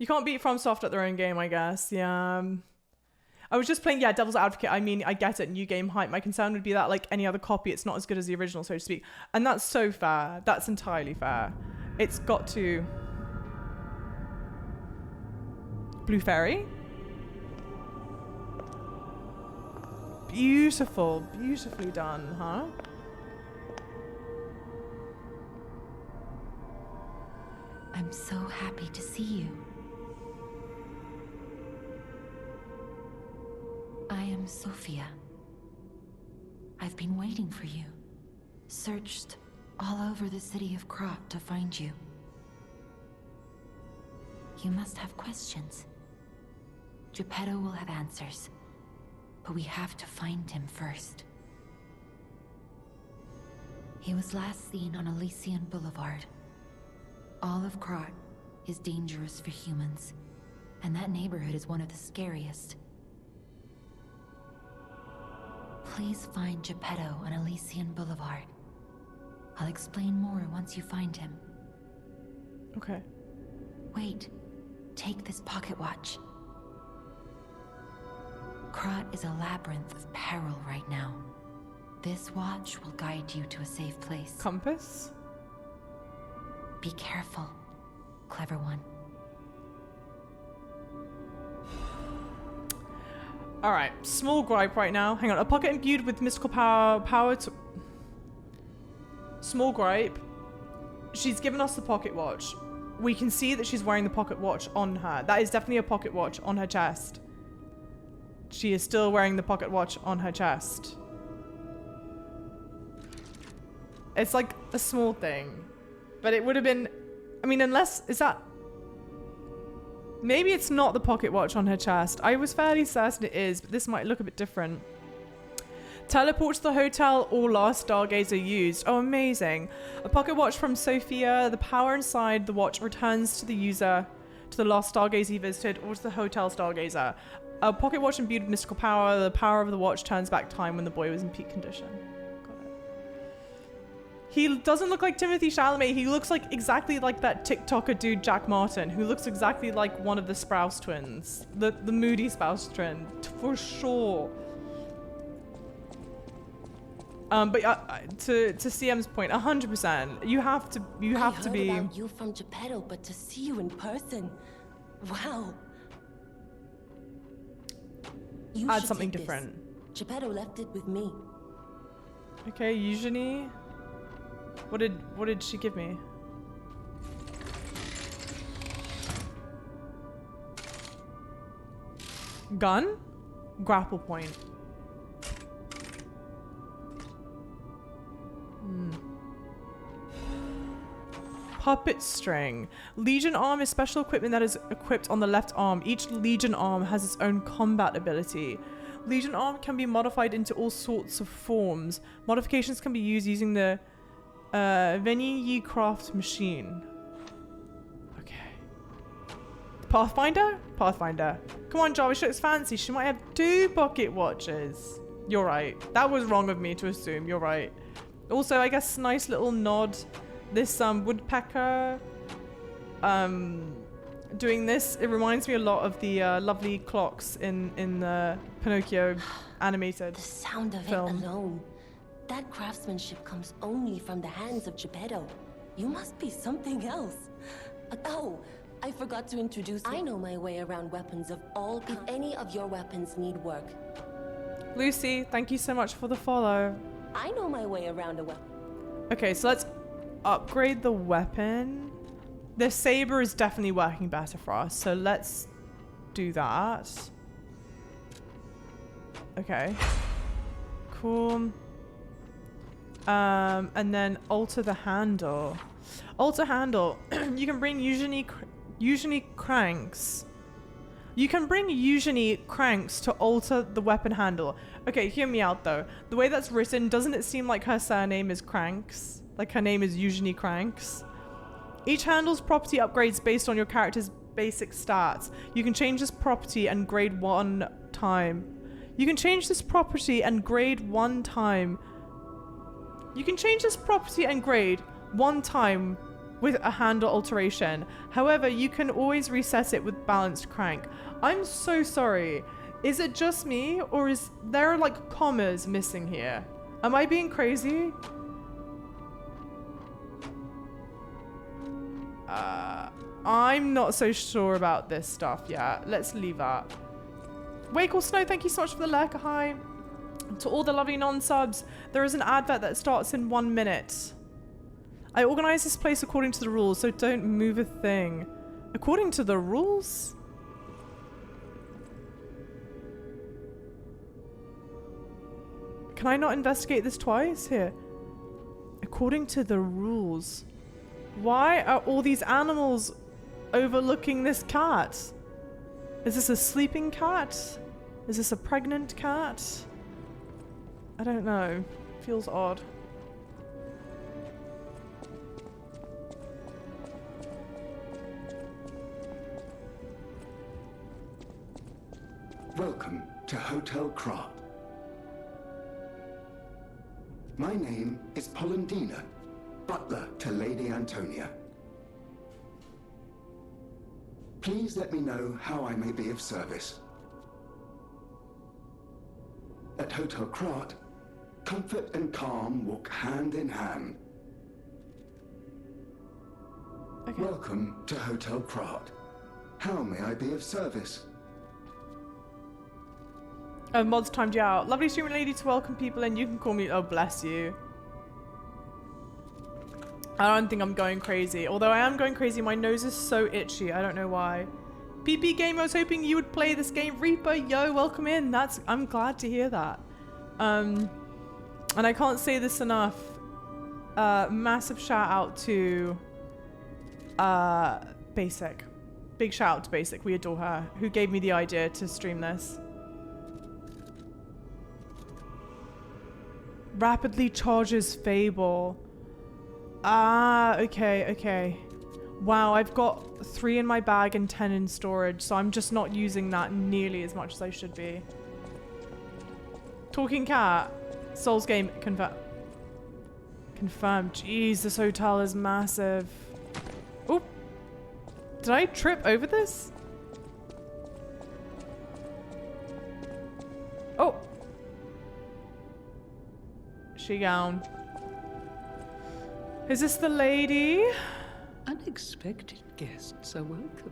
You can't beat FromSoft at their own game, I guess. Yeah. I was just playing, devil's advocate. I mean, I get it, new game hype. My concern would be that, like any other copy, it's not as good as the original, so to speak. And that's so fair. That's entirely fair. It's got to... Blue Fairy? Beautiful. Beautifully done, huh? I'm so happy to see you. I am Sophia. I've been waiting for you. Searched all over the city of Krat to find you. You must have questions. Geppetto will have answers, but we have to find him first. He was last seen on Elysian Boulevard. All of Krat is dangerous for humans, and that neighborhood is one of the scariest. Please find Geppetto on Elysian Boulevard. I'll explain more once you find him. Okay. Wait, take this pocket watch. Krat is a labyrinth of peril right now. This watch will guide you to a safe place. Compass? Be careful, clever one. Alright, small gripe right now. Hang on, a pocket imbued with mystical power to... Small gripe. She's given us the pocket watch. We can see that she's wearing the pocket watch on her. That is definitely a pocket watch on her chest. She is still wearing the pocket watch on her chest. It's like a small thing. But it would have been... I mean, unless... Is that... Maybe it's not the pocket watch on her chest. I was fairly certain it is, but this might look a bit different. Teleport to the hotel or last stargazer used. Oh, amazing. A pocket watch from Sophia. The power inside the watch returns to the user, to the last stargazer he visited, or to the hotel stargazer. A pocket watch imbued with mystical power. The power of the watch turns back time when the boy was in peak condition. He doesn't look like Timothy Chalamet. He looks like exactly like that TikToker dude, Jack Martin, who looks exactly like one of the Sprouse twins. The moody Sprouse twin, for sure. But to CM's point, 100%. You have to be... I heard about you from Geppetto, but to see you in person, wow. You Add should something take different. This. Geppetto left it with me. Okay, usually... What did she give me? Gun? Grapple point. Puppet string. Legion arm is special equipment that is equipped on the left arm. Each Legion arm has its own combat ability. Legion arm can be modified into all sorts of forms. Modifications can be used using the Venny Craft machine. Okay. Pathfinder? Pathfinder. Come on, Jarvis, she looks fancy. She might have 2 pocket watches. You're right. That was wrong of me to assume. You're right. Also, I guess nice little nod. This woodpecker doing this, it reminds me a lot of the lovely clocks in the Pinocchio animated The sound of film. it alone. That craftsmanship comes only from the hands of Geppetto. You must be something else. Oh, I forgot to introduce you. I know my way around weapons of all kinds. If any of your weapons need work. Lucy, thank you so much for the follow. I know my way around a weapon. Okay, so let's upgrade the weapon. The saber is definitely working better for us, so let's do that. Okay. Cool. And then alter the handle. Alter handle. You can bring usually cranks. You can bring usually cranks to alter the weapon handle. Okay, hear me out though. The way that's written, doesn't it seem like her surname is Cranks? Like her name is usually Cranks? Each handle's property upgrades based on your character's basic stats. You can change this property and grade 1 time. You can change this property and grade 1 time. You can change this property and grade 1 time with a handle alteration. However, you can always reset it with balanced crank. I'm so sorry. Is it just me, or is there like commas missing here? Am I being crazy? I'm not so sure about this stuff yet. Let's leave that. Wake or Snow, thank you so much for the lurker. Hi. To all the lovely non-subs, there is an advert that starts in 1 minute. I organize this place according to the rules, so don't move a thing. According to the rules? Can I not investigate this twice? Here. According to the rules. Why are all these animals overlooking this cat? Is this a sleeping cat? Is this a pregnant cat? I don't know. Feels odd. Welcome to Hotel Krat. My name is Polendina, butler to Lady Antonia. Please let me know how I may be of service. At Hotel Krat, comfort and calm walk hand in hand. Okay. Welcome to Hotel Krat. How may I be of service? Mods timed you out. Lovely streaming lady to welcome people and you can call me. Oh, bless you. I don't think I'm going crazy. Although I am going crazy, my nose is so itchy. I don't know why. PP Game, I was hoping you would play this game. Reaper, yo, welcome in. I'm glad to hear that. And I can't say this enough. Massive shout out to Basic. Big shout out to Basic. We adore her. Who gave me the idea to stream this. Rapidly charges Fable. Ah, okay. Wow, I've got 3 in my bag and 10 in storage, so I'm just not using that nearly as much as I should be. Talking cat. Souls game confirmed. Jeez, this hotel is massive. Oh. Did I trip over this? Oh. She gone. Is this the lady? Unexpected guests are welcome.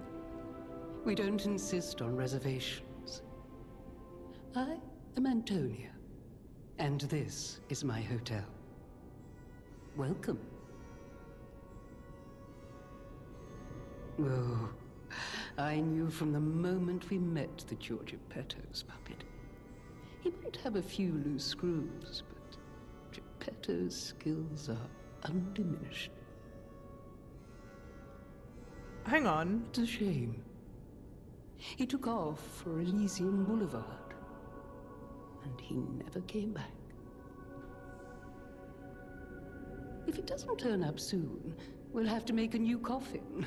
We don't insist on reservations. I am Antonia, and this is my hotel. Welcome. Oh, I knew from the moment we met that you're Geppetto's puppet. He might have a few loose screws, but Geppetto's skills are undiminished. Hang on. It's a shame. He took off for Elysian Boulevard, and he never came back. If it doesn't turn up soon, we'll have to make a new coffin.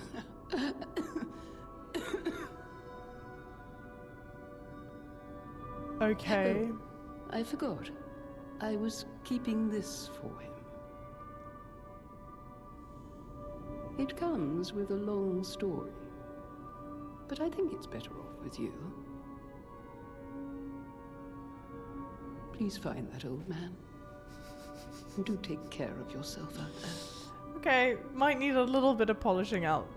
Okay. Oh, I forgot. I was keeping this for him. It comes with a long story, but I think it's better off with you. Please find that old man. And do take care of yourself out there. Okay, might need a little bit of polishing out.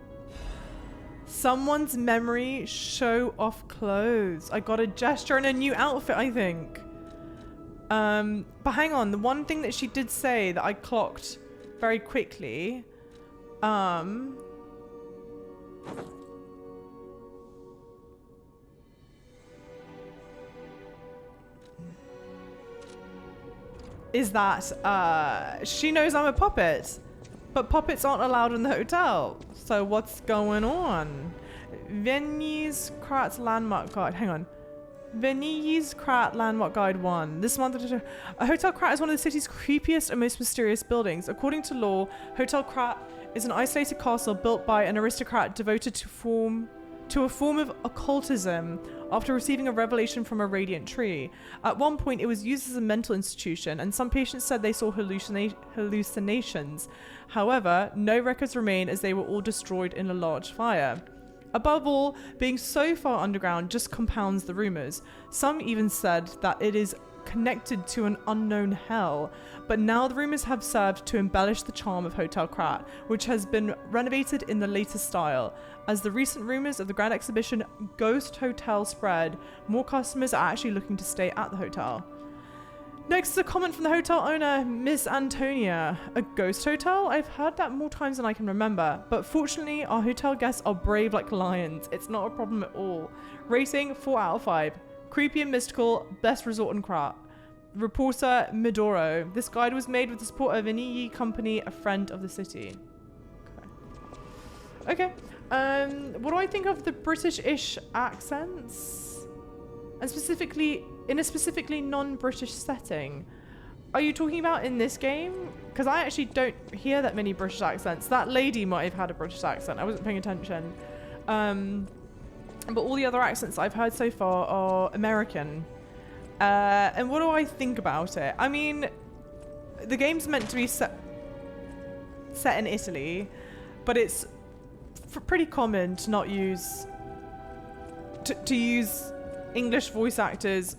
Someone's memory, show off clothes. I got a gesture and a new outfit, I think. But hang on, the one thing that she did say that I clocked very quickly, is that she knows I'm a puppet, but puppets aren't allowed in the hotel. So what's going on? Venice Krat's landmark guide. Hang on. Venice Krat landmark guide 1. This month, a Hotel Krat is one of the city's creepiest and most mysterious buildings. According to lore, Hotel Krat is an isolated castle built by an aristocrat devoted to to a form of occultism after receiving a revelation from a radiant tree. At one point, it was used as a mental institution, and some patients said they saw hallucinations. However, no records remain as they were all destroyed in a large fire. Above all, being so far underground just compounds the rumors. Some even said that it is connected to an unknown hell, but now the rumors have served to embellish the charm of Hotel Krat, which has been renovated in the latest style. As the recent rumors of the grand exhibition Ghost Hotel spread, more customers are actually looking to stay at the hotel. Next is a comment from the hotel owner, Miss Antonia. A ghost hotel? I've heard that more times than I can remember, but fortunately our hotel guests are brave like lions. It's not a problem at all. Rating 4 out of 5. Creepy and mystical, best resort in Krat. Reporter Midoro. This guide was made with the support of an EE company, a friend of the city. Okay. What do I think of the British-ish accents? And specifically, in a specifically non-British setting. Are you talking about in this game? Because I actually don't hear that many British accents. That lady might have had a British accent. I wasn't paying attention. But all the other accents I've heard so far are American. And what do I think about it? I mean, the game's meant to be set in Italy, but it's pretty common to not use... to use English voice actors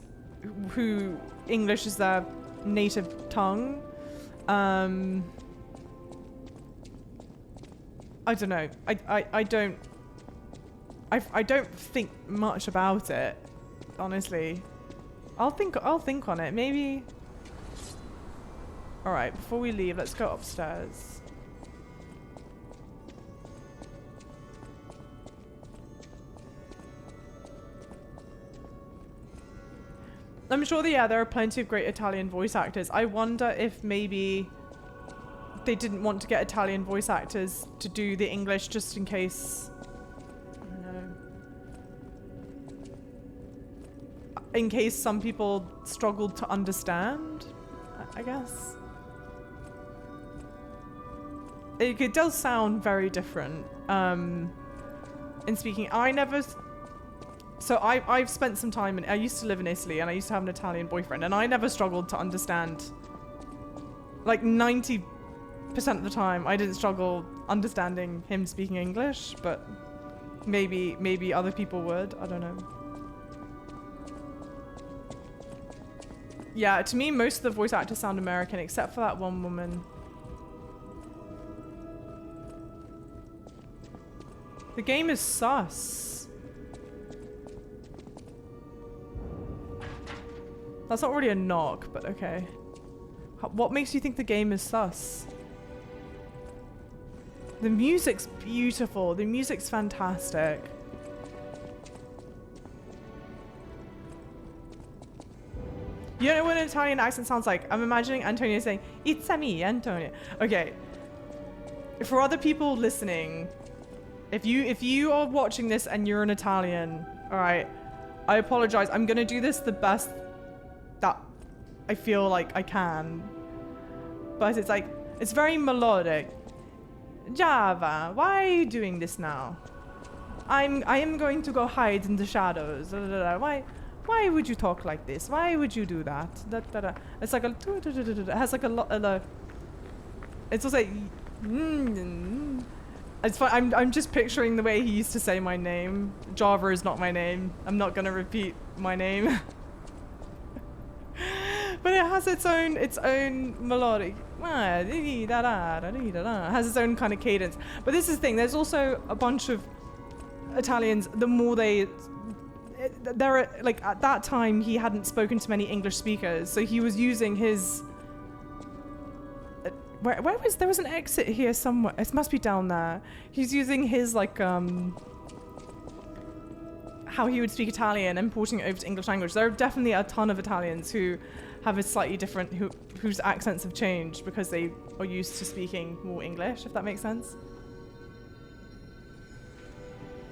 who English is their native tongue. I don't know. I don't think much about it, honestly. I'll think on it. Maybe. All right. Before we leave, let's go upstairs. I'm sure that, there are plenty of great Italian voice actors. I wonder if maybe they didn't want to get Italian voice actors to do the English just in case. I don't know. In case some people struggled to understand, I guess. It does sound very different. In speaking, I've spent some time I used to live in Italy and I used to have an Italian boyfriend, and I never struggled to understand. Like 90% of the time I didn't struggle understanding him speaking English, but maybe other people would. I don't know. Yeah, to me most of the voice actors sound American except for that one woman. The game is sus. That's not really a knock, but okay. What makes you think the game is sus? The music's beautiful. The music's fantastic. You know what an Italian accent sounds like? I'm imagining Antonia saying, "It's a me, Antonia." Okay. For other people listening, if you are watching this and you're an Italian, all right, I apologize. I'm gonna do this the best that I feel like I can, but it's like, it's very melodic. Java, why are you doing this now? I am going to go hide in the shadows. Why would you talk like this? Why would you do that? It's like it has like a lot. It's also like, it's fine. I'm just picturing the way he used to say my name. Java is not my name. I'm not gonna repeat my name. But it has its own melodic. It has its own kind of cadence. But this is the thing. There's also a bunch of Italians. The more there are, like, at that time he hadn't spoken to many English speakers, so he was using his. There was an exit here somewhere. It must be down there. He's using his like how he would speak Italian and porting it over to English language. There are definitely a ton of Italians who have a slightly different, whose accents have changed because they are used to speaking more English, if that makes sense.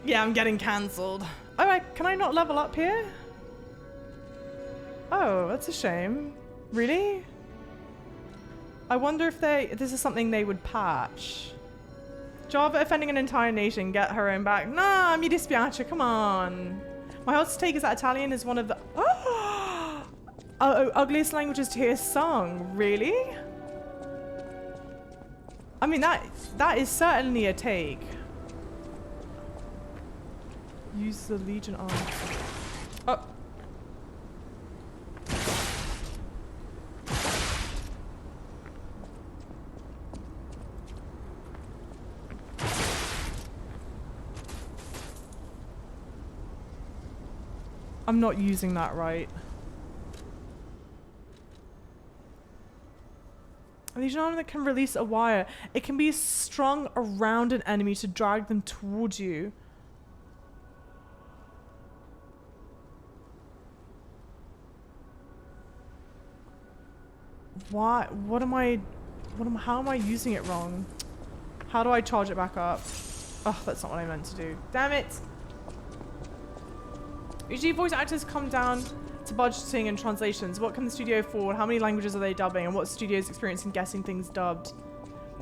Yeah, I'm getting cancelled. Alright, can I not level up here? Oh, that's a shame. Really? I wonder if this is something they would patch. Java offending an entire nation, get her own back. Nah, mi dispiace, come on. My hottest take is that Italian is one of the ugliest languages to hear sung. Really? I mean, that is certainly a take. Use the Legion arm. Oh. I'm not using that right. A Legion arm that can release a wire. It can be strung around an enemy to drag them towards you. Why? How am I using it wrong? How do I charge it back up? Oh, that's not what I meant to do. Damn it! Usually voice actors come down to budgeting and translations. What can the studio afford? How many languages are they dubbing? And what studios experience in getting things dubbed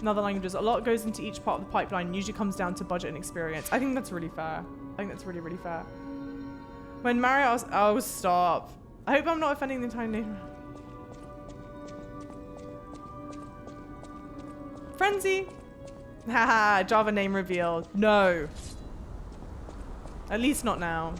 in other languages? A lot goes into each part of the pipeline. Usually comes down to budget and experience. I think that's really fair. I think that's really, really fair. When Mario asks, oh, stop. I hope I'm not offending the entire nation. Frenzy. Haha, Java name revealed. No. At least not now.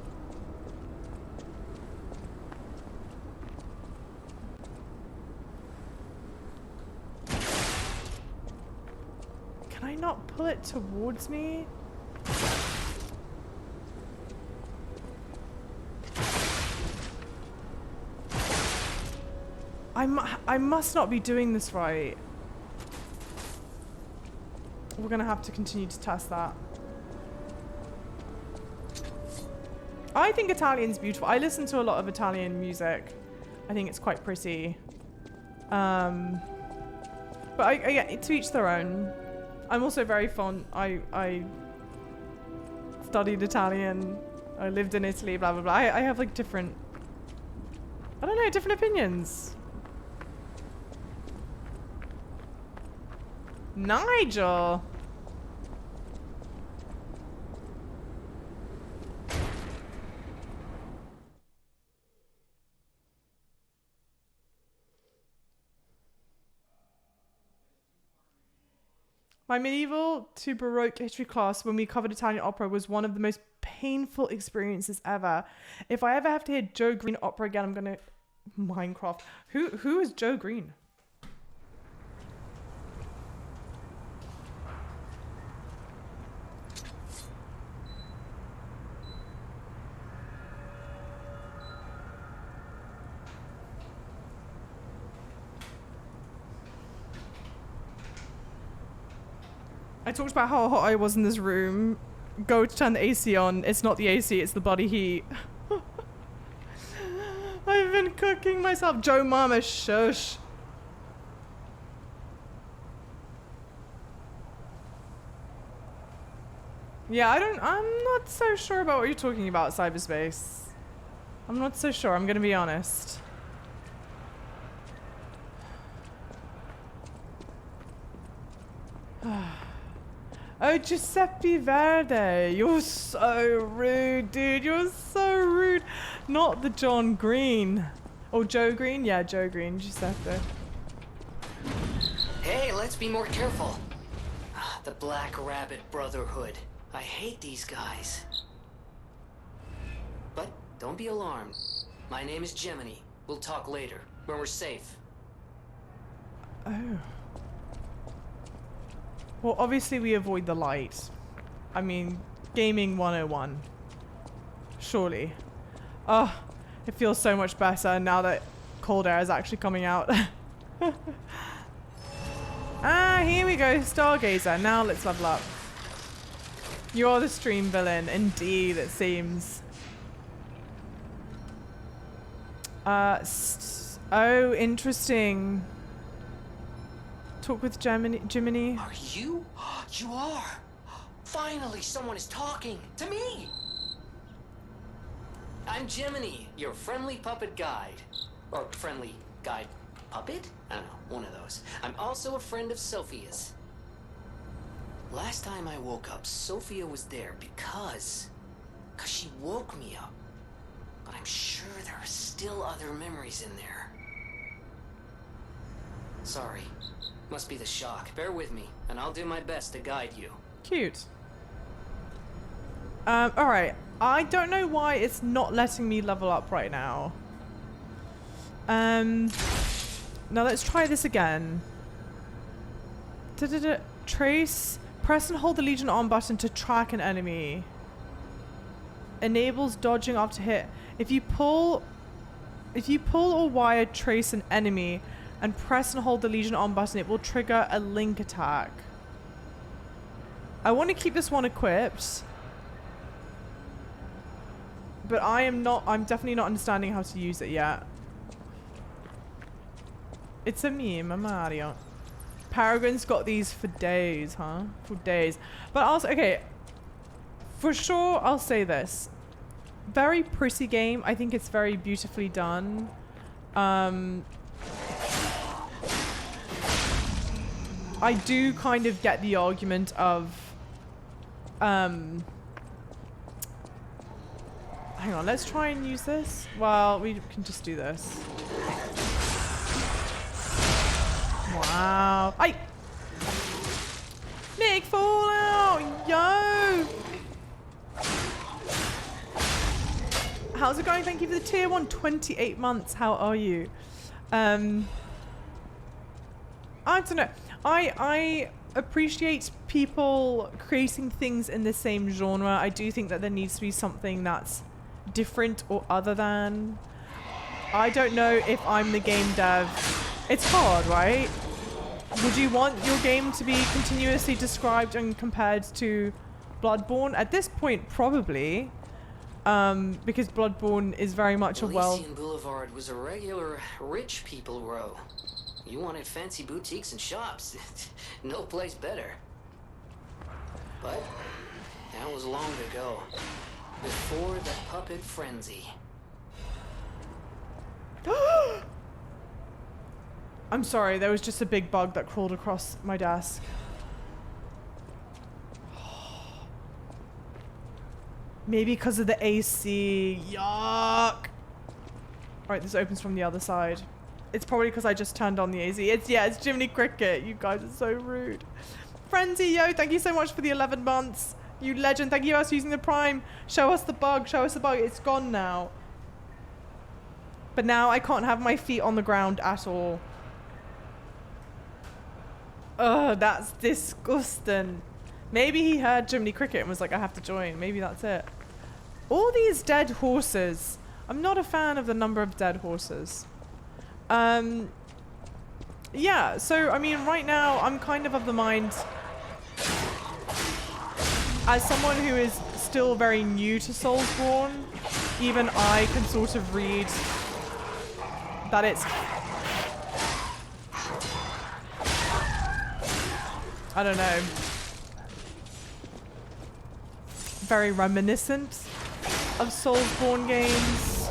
Can I not pull it towards me? I must not be doing this right. We're gonna have to continue to test that. I think Italian's beautiful. I listen to a lot of Italian music. I think it's quite pretty. But yeah, to each their own. I'm also very fond. I studied Italian. I lived in Italy. Blah blah blah. I have like different. I don't know, different opinions. Nigel. My medieval to Baroque history class when we covered Italian opera was one of the most painful experiences ever. If I ever have to hear Joe Green opera again, I'm gonna Minecraft. Who is Joe Green? I talked about how hot I was in this room. Go to turn the AC on. It's not the AC, it's the body heat. I've been cooking myself. Joe Mama, shush. Yeah, I'm not so sure about what you're talking about, cyberspace. I'm not so sure, I'm gonna be honest. Oh, Giuseppe Verde, you're so rude, dude. You're so rude. Not the John Green. Oh, Joe Green? Yeah, Joe Green, Giuseppe. Hey, let's be more careful. The Black Rabbit Brotherhood. I hate these guys. But don't be alarmed. My name is Gemini. We'll talk later, when we're safe. Oh. Well, obviously we avoid the light. I mean, gaming 101. Surely. Oh, it feels so much better now that cold air is actually coming out. Ah, here we go, Stargazer. Now let's level up. You're the stream villain. Indeed, it seems. Oh, interesting. Talk with Jiminy. Are you? You are! Finally, someone is talking to me! I'm Jiminy, your friendly puppet guide. Or friendly guide puppet? I don't know, one of those. I'm also a friend of Sophia's. Last time I woke up, Sophia was there because she woke me up. But I'm sure there are still other memories in there. Sorry. Must be the shock. Bear with me, and I'll do my best to guide you. Cute. Alright. I don't know why it's not letting me level up right now. Now let's try this again. Trace. Press and hold the Legion on button to track an enemy. Enables dodging after hit. If you pull or wire trace an enemy and press and hold the Legion on button, it will trigger a link attack. I want to keep this one equipped. But I'm definitely not understanding how to use it yet. It's a meme, a Mario. Paragon's got these for days, huh? For days. But also, okay. For sure, I'll say this. Very pretty game. I think it's very beautifully done. I do kind of get the argument of... hang on, let's try and use this. Well, we can just do this. Wow. Nick, Fallout! Yo! How's it going? Thank you for the tier 1. 28 months. How are you? I don't know. I appreciate people creating things in the same genre. I do think that there needs to be something that's different or other than. I don't know if I'm the game dev. It's hard, right? Would you want your game to be continuously described and compared to Bloodborne? At this point, probably. Because Bloodborne is very much a Elysian Boulevard was a regular rich people row. You wanted fancy boutiques and shops. No place better. But that was long ago. Before the puppet frenzy. I'm sorry, there was just a big bug that crawled across my desk. Maybe because of the AC. Yuck! Alright, this opens from the other side. It's probably because I just turned on the AC. It's Jiminy Cricket. You guys are so rude. Frenzy, yo, thank you so much for the 11 months. You legend. Thank you guys for using the Prime. Show us the bug. Show us the bug. It's gone now. But now I can't have my feet on the ground at all. Ugh, that's disgusting. Maybe he heard Jiminy Cricket and was like, I have to join. Maybe that's it. All these dead horses. I'm not a fan of the number of dead horses. Yeah, so, I mean, right now, I'm kind of the mind, as someone who is still very new to Soulsborne, even I can sort of read that it's... I don't know. Very reminiscent of Soulsborne games.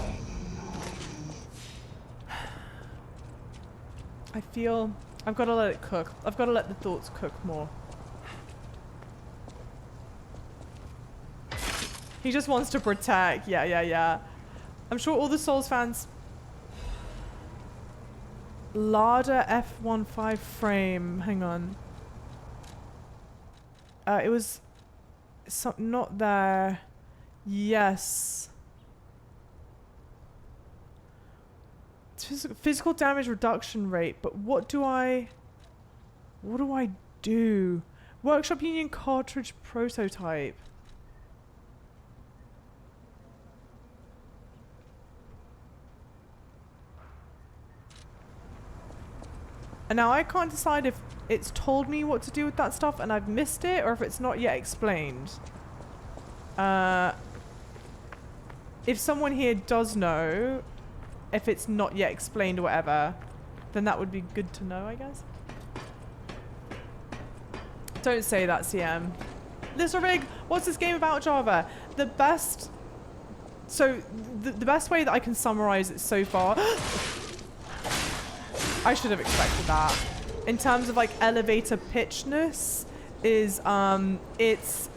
I feel I've got to let it cook. I've got to let the thoughts cook more. He just wants to protect. Yeah. I'm sure all the Souls fans... Lada F15 frame. Hang on. It was... not there. Yes. Physical damage reduction rate, but what do I do? Workshop Union cartridge prototype. And now I can't decide if it's told me what to do with that stuff and I've missed it, or if it's not yet explained. If someone here does know, if it's not yet explained or whatever, then that would be good to know, I guess. Don't say that, CM. Little Rig, what's this game about, Java? The best... So, the best way that I can summarize it so far... I should have expected that. In terms of, like, elevator pitchness, is it's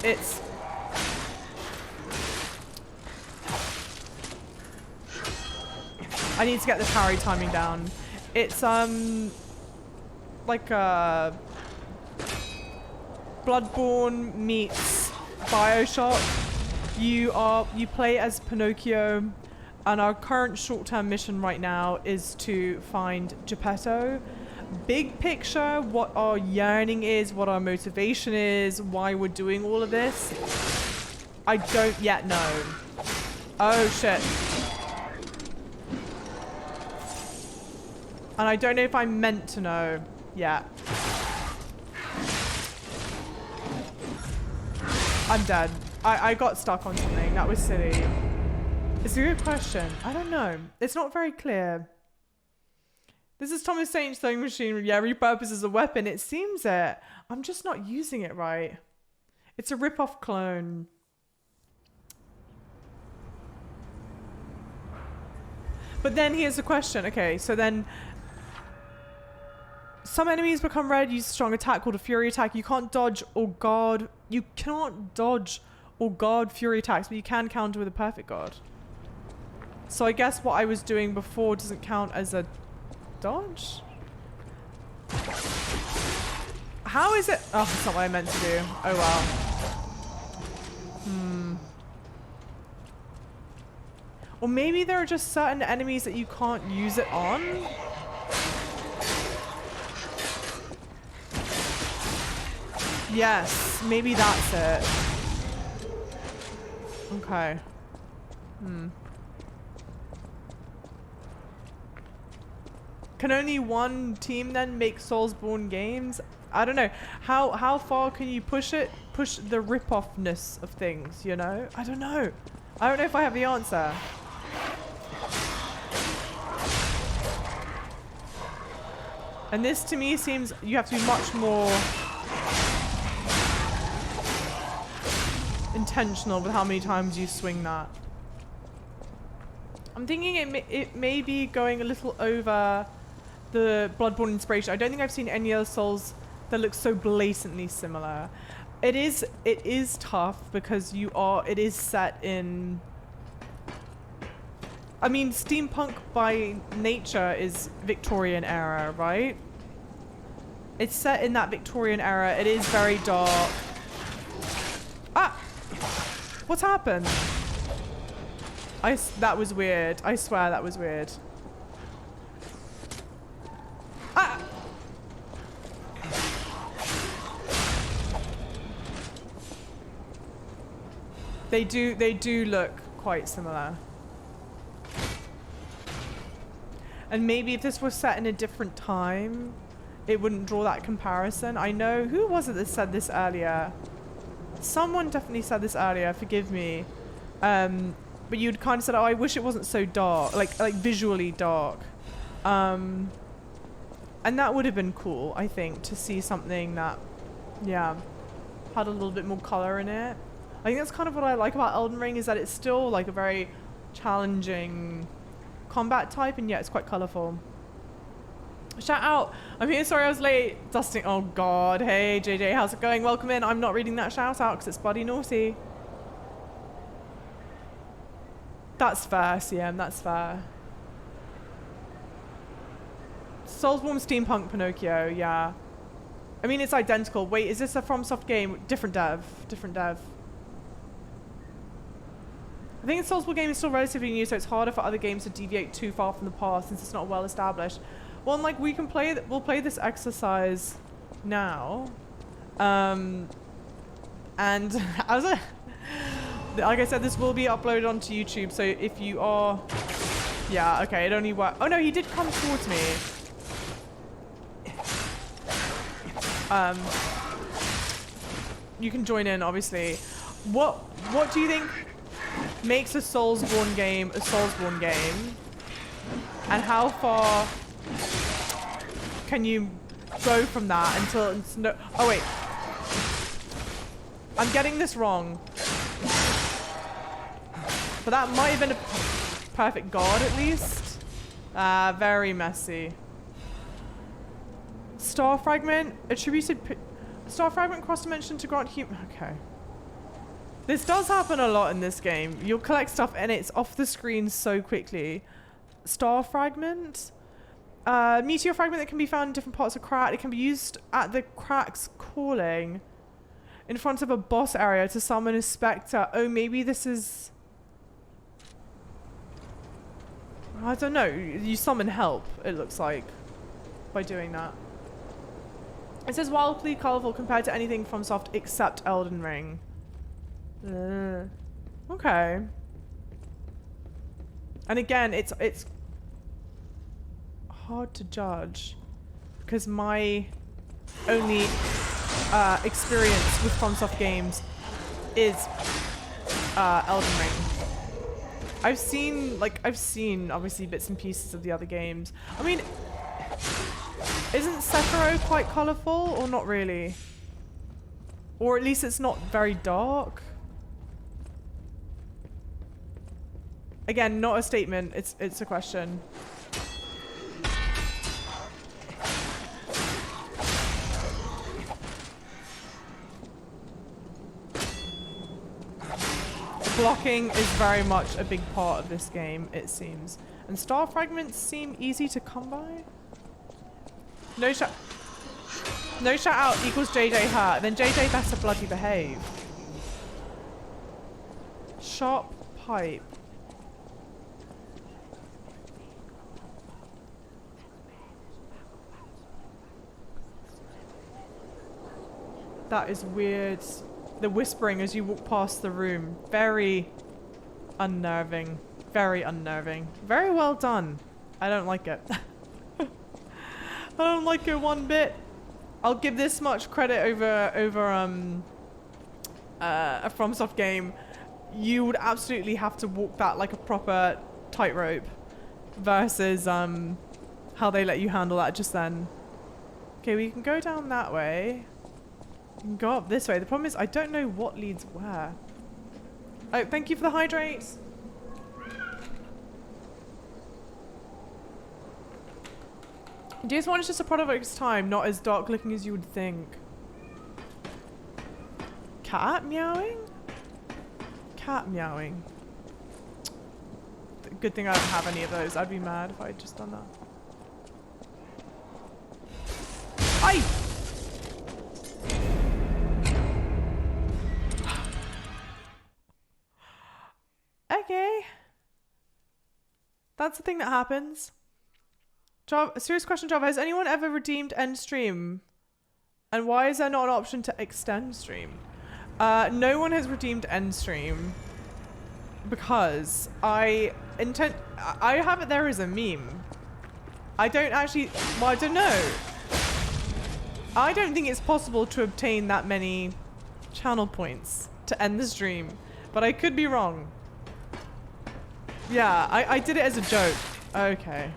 I need to get the parry timing down. It's like Bloodborne meets BioShock. You play as Pinocchio, and our current short-term mission right now is to find Geppetto. Big picture, what our yearning is, what our motivation is, why we're doing all of this, I don't yet know. Oh shit. And I don't know if I'm meant to know yet. I'm dead. I got stuck on something. That was silly. It's a good question. I don't know. It's not very clear. This is Thomas Saint's throwing machine. Yeah, repurpose as a weapon. It seems it. I'm just not using it right. It's a rip-off clone. But then here's the question. Okay, so then some enemies become red, use a strong attack called a fury attack. You can't dodge or guard. You cannot dodge or guard fury attacks, but you can counter with a perfect guard. So I guess what I was doing before doesn't count as a dodge? How is it? Oh, that's not what I meant to do. Oh well. Or maybe there are just certain enemies that you can't use it on? Yes, maybe that's it. Okay. Can only one team then make Soulsborne games? I don't know. How far can you push it? Push the rip-offness of things, you know? I don't know. I don't know if I have the answer. And this to me seems you have to be much more intentional with how many times you swing that. I'm thinking it may be going a little over the Bloodborne inspiration. I don't think I've seen any other Souls that look so blatantly similar. It is tough because it is set in, I mean, steampunk by nature is Victorian era, right? It's set in that Victorian era. It is very dark. Ah! What's happened? That was weird. I swear that was weird. Ah! They do look quite similar. And maybe if this was set in a different time, it wouldn't draw that comparison. I know, who was it that said this earlier? Someone definitely said this earlier, forgive me. But you'd kind of said, oh, I wish it wasn't so dark, like visually dark. And that would have been cool, I think, to see something that, yeah, had a little bit more color in it. I think that's kind of what I like about Elden Ring, is that it's still like a very challenging combat type, and yet it's quite colorful. Shout out. I'm here, sorry I was late. Dusting, oh god. Hey JJ, how's it going? Welcome in. I'm not reading that shout out because it's bloody naughty. That's fair, CM, that's fair. Soulsborne Steampunk Pinocchio, yeah. I mean, it's identical. Wait, is this a FromSoft game? Different dev. Different dev. I think the Soulsborne game is still relatively new, so it's harder for other games to deviate too far from the past since it's not well established. Well, and like we'll play this exercise now. And as like I said, this will be uploaded onto YouTube, so if you are, yeah, okay, it only worked. Oh no, he did come towards me. You can join in, obviously. What do you think makes a Soulsborne game a Soulsborne game? And how far can you go from that until it's no? Oh wait, I'm getting this wrong. But that might have been a perfect god at least. Very messy. Star fragment attributed. Star fragment cross dimension to grant human. Okay. This does happen a lot in this game. You'll collect stuff and it's off the screen so quickly. Star fragment. Meteor fragment that can be found in different parts of Krat. It can be used at the Krat's calling in front of a boss area to summon a spectre. Oh, maybe this is... I don't know. You summon help, it looks like, by doing that. It says wildly colourful compared to anything from Soft except Elden Ring. Okay. And again, it's hard to judge because my only experience with FromSoft games is Elden Ring. I've seen obviously bits and pieces of the other games. I mean, isn't Sekiro quite colourful or not really? Or at least it's not very dark. Again, not a statement, it's a question. Blocking is very much a big part of this game, it seems. And star fragments seem easy to come by. No shout out equals JJ hurt, then JJ better bloody behave. Sharp pipe. That is weird. The whispering as you walk past the room. Very unnerving. Very unnerving. Very well done. I don't like it. I don't like it one bit. I'll give this much credit over a FromSoft game. You would absolutely have to walk that like a proper tightrope versus how they let you handle that just then. Okay, we can go down that way. We can go up this way. The problem is I don't know what leads where. Oh, thank you for the hydrates. DS1 is just a product of its time, not as dark looking as you would think. Cat meowing? Cat meowing. Good thing I don't have any of those. I'd be mad if I'd just done that. Aye! Okay. That's the thing that happens. Java, serious question, Java. Has anyone ever redeemed end stream? And why is there not an option to extend stream? No one has redeemed end stream because I have it there as a meme. I don't actually, well, I don't know. I don't think it's possible to obtain that many channel points to end the stream, but I could be wrong. Yeah, I did it as a joke. Okay.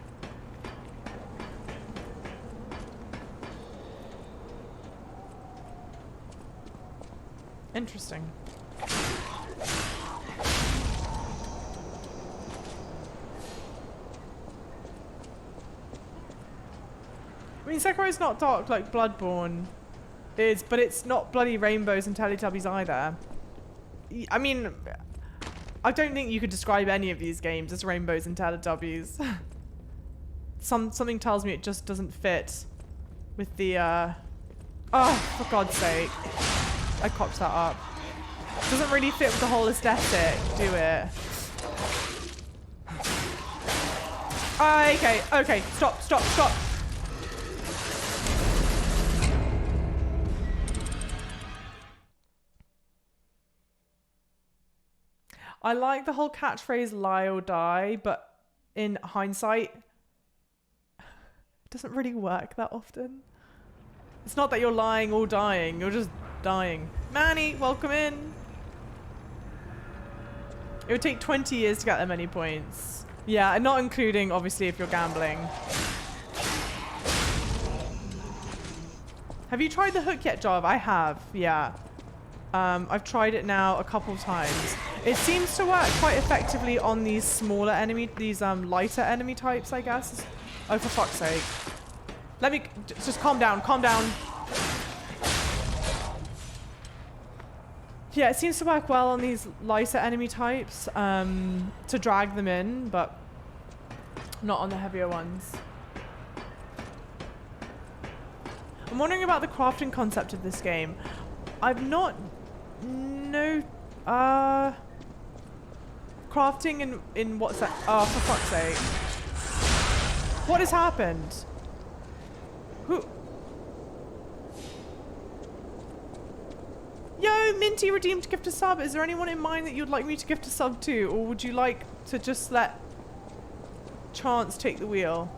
Interesting. I mean, Sekiro's not dark like Bloodborne is, but it's not bloody rainbows and Teletubbies either. I mean, I don't think you could describe any of these games as rainbows and Teletubbies. Something tells me it just doesn't fit with the, oh, for God's sake. I cocked that up. Doesn't really fit with the whole aesthetic, do it? Okay, okay, stop. I like the whole catchphrase lie or die, but in hindsight, it doesn't really work that often. It's not that you're lying or dying, you're just dying. Manny, welcome in. It would take 20 years to get that many points. Yeah, and not including, obviously, if you're gambling. Have you tried the hook yet, Jov? I have, yeah. I've tried it now a couple times. It seems to work quite effectively on these smaller enemy, these lighter enemy types, I guess. Oh, for fuck's sake. Let me, just calm down, calm down. Yeah, it seems to work well on these lighter enemy types to drag them in, but not on the heavier ones. I'm wondering about the crafting concept of this game. I've not crafting in what's that? Oh, for fuck's sake. What has happened? Who? Yo, Minty redeemed gift a sub. Is there anyone in mind that you'd like me to gift a sub to? Or would you like to just let chance take the wheel?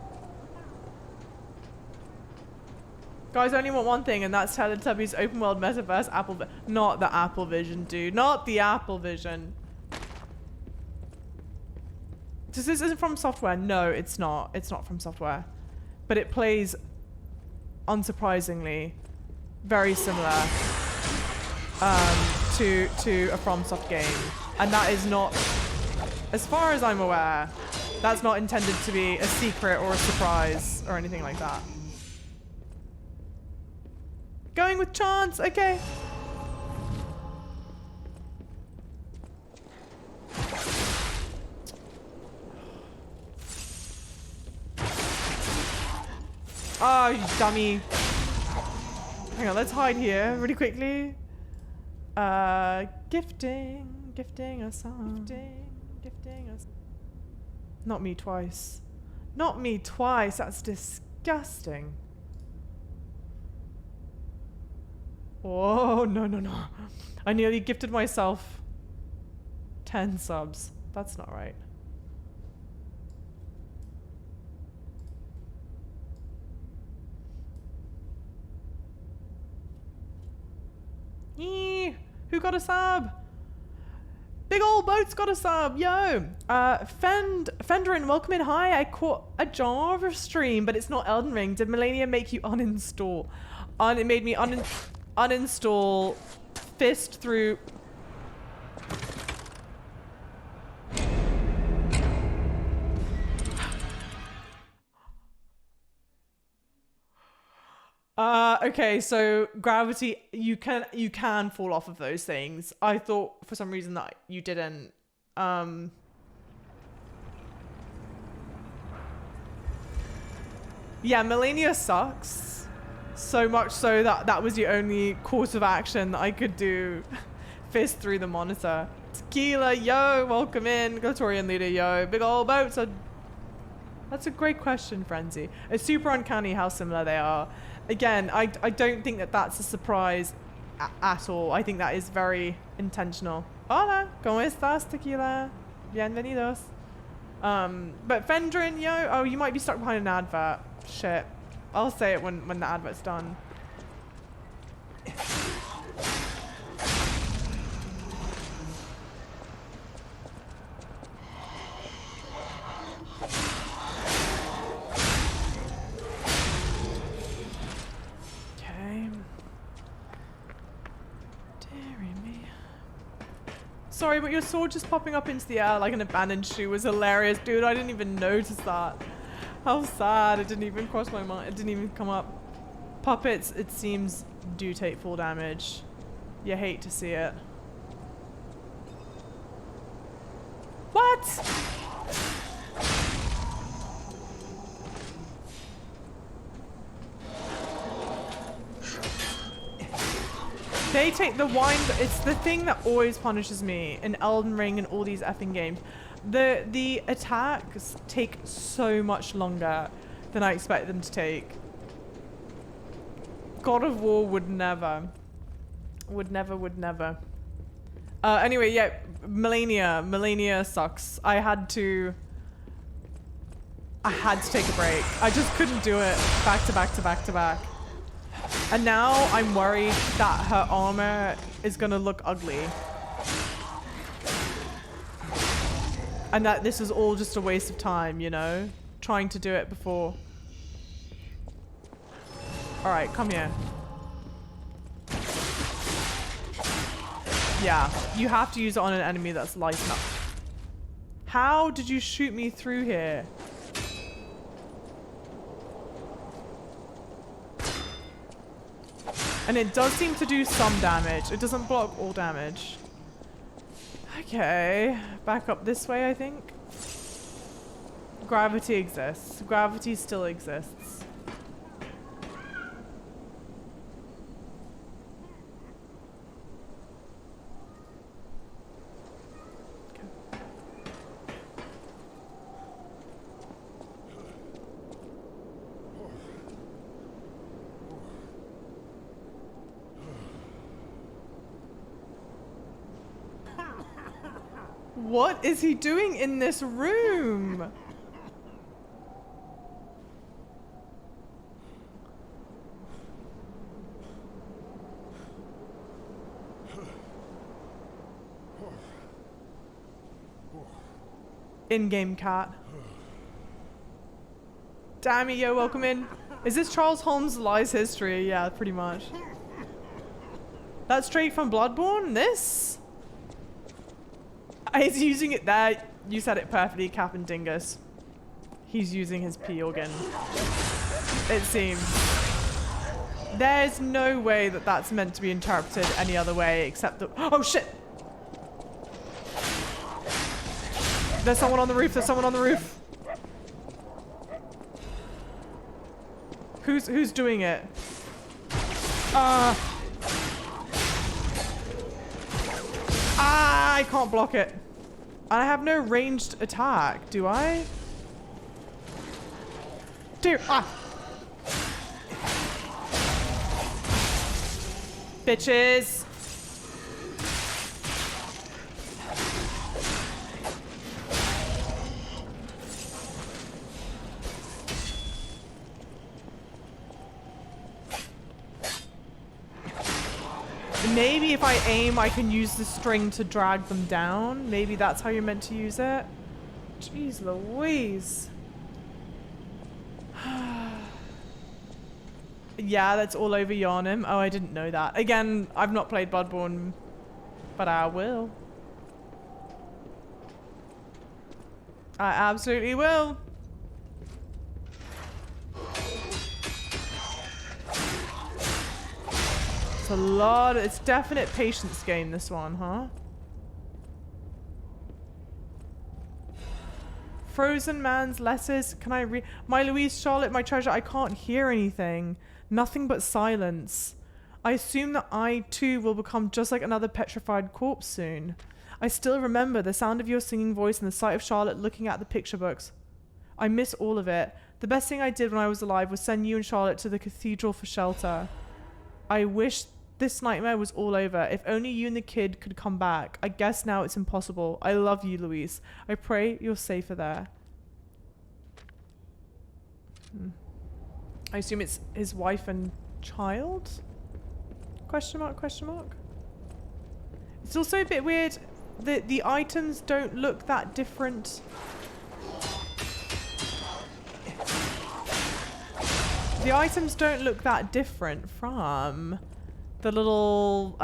Guys, I only want one thing, and that's Teletubbies open world metaverse Apple not the Apple Vision, dude. Not the Apple Vision. This isn't from software. No, it's not. It's not from software. But it plays, unsurprisingly, very similar to a FromSoft game. And that is not, as far as I'm aware, that's not intended to be a secret or a surprise or anything like that. Going with chance, okay. Oh, you dummy. Hang on, let's hide here really quickly. Gifting a song. Gifting a song. Not me twice. Not me twice, that's disgusting. Oh, no, no, no. I nearly gifted myself 10 subs. That's not right. Eee, who got a sub? Big ol' boat's got a sub, yo. Fenderin, welcome in. Hi, I caught a Java stream, but it's not Elden Ring. Did Millennia make you uninstall? It made me uninstall fist through. Okay, so gravity, you can fall off of those things. I thought for some reason that you didn't. Yeah, Millennia sucks. So much so that that was the only course of action that I could do. Fist through the monitor. Tequila, yo, welcome in. Glatorian leader, yo. Big old boats are... That's a great question, Frenzy. It's super uncanny how similar they are. Again, I don't think that that's a surprise at all. I think that is very intentional. Hola, ¿cómo estás, Tequila? Bienvenidos. But Fendrin, yo, oh, you might be stuck behind an advert. Shit. I'll say it when the advert's done. Sorry, but your sword just popping up into the air like an abandoned shoe was hilarious. Dude, I didn't even notice that. How sad. It didn't even cross my mind. It didn't even come up. Puppets, it seems, do take full damage. You hate to see it. What? They take the wind. It's the thing that always punishes me in Elden Ring and all these effing games. The attacks take so much longer than I expect them to take. God of War would never. Would never. Anyway, yeah, Millennia sucks. I had to take a break. I just couldn't do it back to back. And now I'm worried that her armor is gonna look ugly. And that this is all just a waste of time, you know? Trying to do it before. Alright, come here. Yeah, you have to use it on an enemy that's light enough. How did you shoot me through here? And it does seem to do some damage. It doesn't block all damage. Okay, back up this way, I think. Gravity exists. Gravity still exists. What is he doing in this room? In-game cat. Damn it, yo, welcome in. Is this Charles Holmes' Lies History? Yeah, pretty much. That's straight from Bloodborne? This? He's using it there. You said it perfectly, Cap and Dingus. He's using his P organ. It seems. There's no way that that's meant to be interpreted any other way except that— oh shit! There's someone on the roof, there's someone on the roof. Who's doing it? I can't block it. I have no ranged attack, do I? Dear, bitches. Maybe if I aim, I can use the string to drag them down. Maybe that's how you're meant to use it. Jeez Louise. Yeah, that's all over Yarnum. Oh, I didn't know that. Again, I've not played Bloodborne, but I will. I absolutely will. It's a lot. It's definite patience game, this one, huh? Frozen Man's letters. Can I read? My Louise, Charlotte, my treasure. I can't hear anything. Nothing but silence. I assume that I too will become just like another petrified corpse soon. I still remember the sound of your singing voice and the sight of Charlotte looking at the picture books. I miss all of it. The best thing I did when I was alive was send you and Charlotte to the cathedral for shelter. I wish this nightmare was all over. If only you and the kid could come back. I guess now it's impossible. I love you, Louise. I pray you're safer there. I assume it's his wife and child? Question mark, question mark? It's also a bit weird that the items don't look that different. The items don't look that different from the little,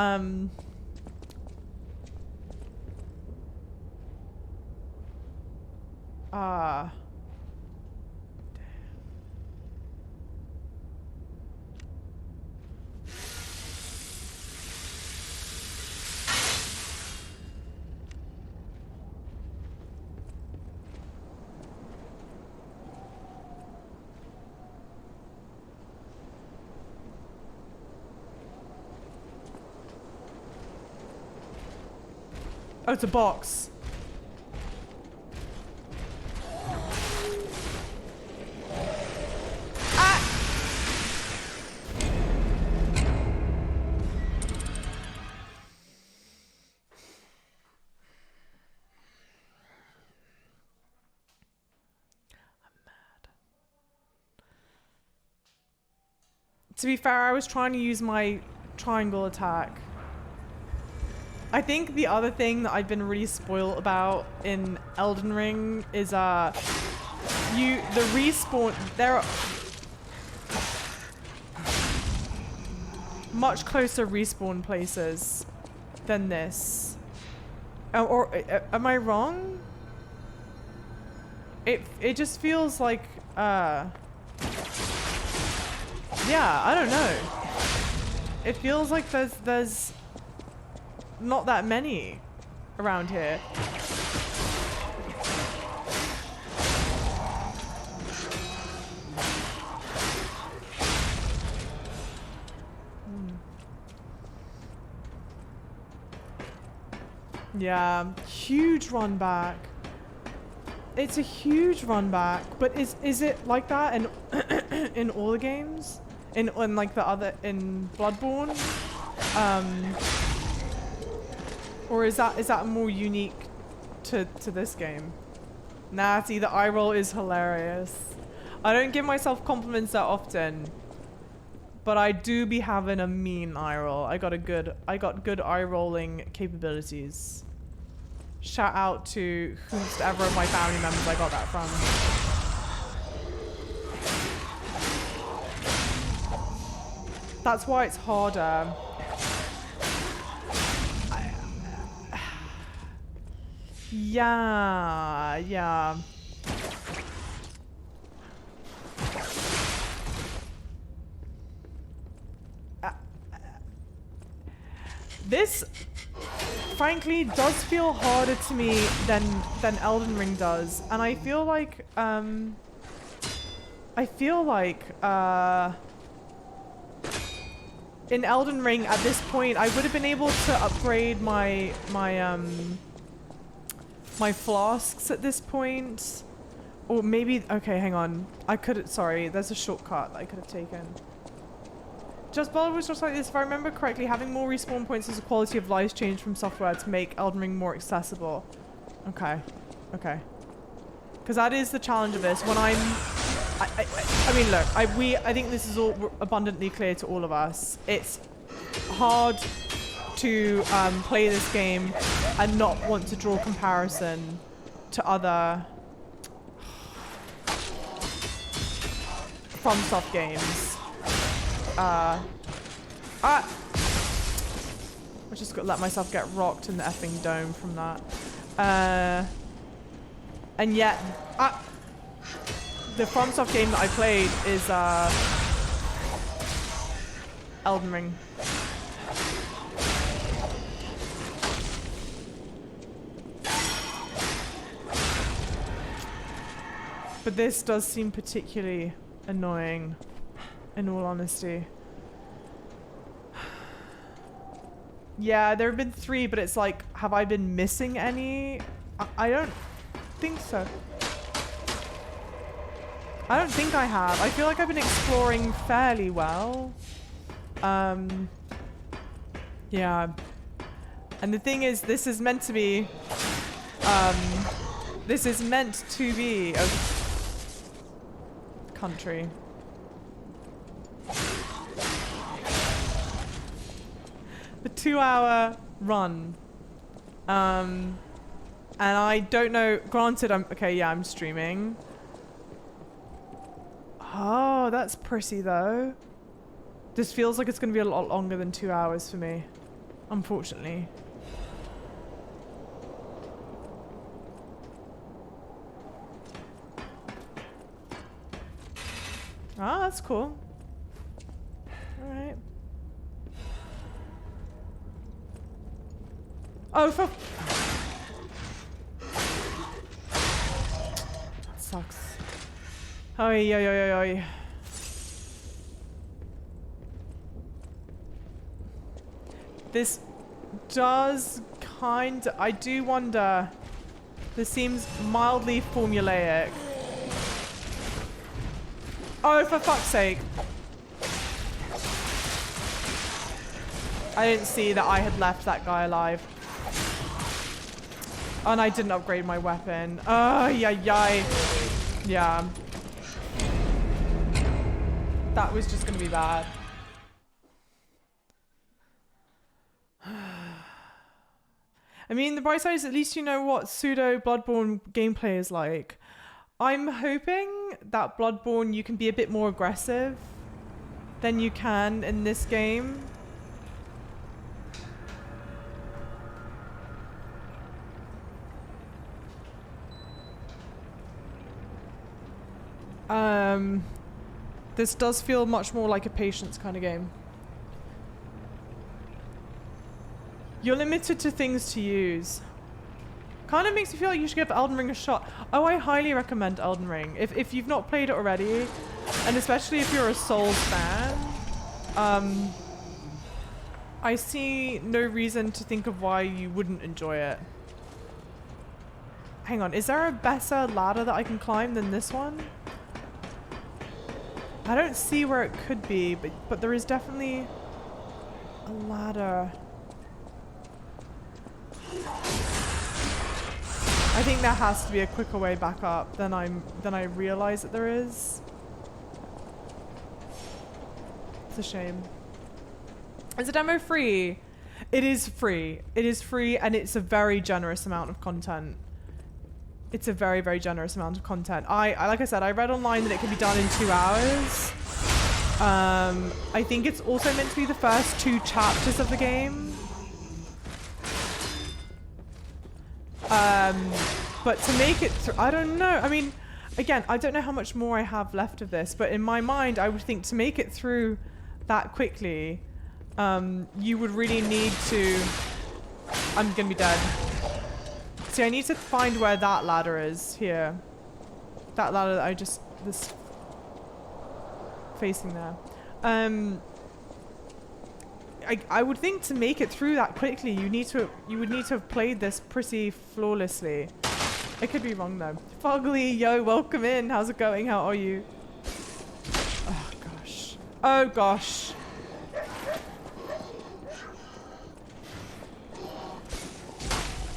oh, it's a box. Ah! I'm mad. To be fair, I was trying to use my triangle attack. I think the other thing that I've been really spoiled about in Elden Ring is the respawn. There are much closer respawn places than this. Or am I wrong? It just feels like yeah, I don't know. It feels like there's not that many around here. Yeah, huge run back. It's a huge run back, but is it like that in in all the games? In like the other in Bloodborne? Or is that more unique to this game? Nah, see, the eye roll is hilarious. I don't give myself compliments that often, but I do be having a mean eye roll. I got good eye rolling capabilities. Shout out to whoever of my family members I got that from. That's why it's harder. Yeah. This, frankly, does feel harder to me than Elden Ring does, and I feel like in Elden Ring at this point I would have been able to upgrade my flasks at this point, or maybe okay, hang on. Sorry, there's a shortcut that I could have taken. Just Blood was just like this. If I remember correctly, having more respawn points as a quality of life change from software to make Elden Ring more accessible. Okay. Because that is the challenge of this. When I mean, look, I think this is all abundantly clear to all of us. It's hard to play this game and not want to draw comparison to other FromSoft games. I just got to let myself get rocked in the effing dome from that. And yet, the FromSoft game that I played is Elden Ring. But this does seem particularly annoying, in all honesty. Yeah, there have been 3, but it's like, have I been missing any? I don't think so. I don't think I have. I feel like I've been exploring fairly well. Yeah. And the thing is, this is meant to be a country. The 2-hour run. And I don't know, granted I'm streaming. Oh, that's pretty though. This feels like it's gonna be a lot longer than 2 hours for me, unfortunately. Ah, that's cool. Alright. Oh, for... Sucks. Oi, oi, oi, oi. This does I do wonder. This seems mildly formulaic. Oh, for fuck's sake. I didn't see that I had left that guy alive. And I didn't upgrade my weapon. Oh, yeah. That was just gonna be bad. I mean, the bright side is at least you know what pseudo Bloodborne gameplay is like. I'm hoping that Bloodborne you can be a bit more aggressive than you can in this game. This does feel much more like a patience kind of game. You're limited to things to use. Kind of makes me feel like you should give Elden Ring a shot. Oh, I highly recommend Elden Ring. If you've not played it already, and especially if you're a Souls fan, I see no reason to think of why you wouldn't enjoy it. Hang on, is there a better ladder that I can climb than this one? I don't see where it could be, but there is definitely a ladder. I think there has to be a quicker way back up than I realize that there is. It's a shame. Is the demo free? It is free. It is free, and it's a very generous amount of content. It's a very, very generous amount of content. I like I said, I read online that it can be done in 2 hours. I think it's also meant to be the first 2 chapters of the game. But to make it through, I don't know. I mean, again, I don't know how much more I have left of this, but in my mind, I would think to make it through that quickly, you would really need to... I'm gonna be dead. See, I need to find where that ladder is here. That ladder that I just... this... facing there. I would think to make it through that quickly, you would need to have played this pretty flawlessly. I could be wrong though. Fugly, yo, welcome in. How's it going? How are you? Oh gosh. Oh gosh.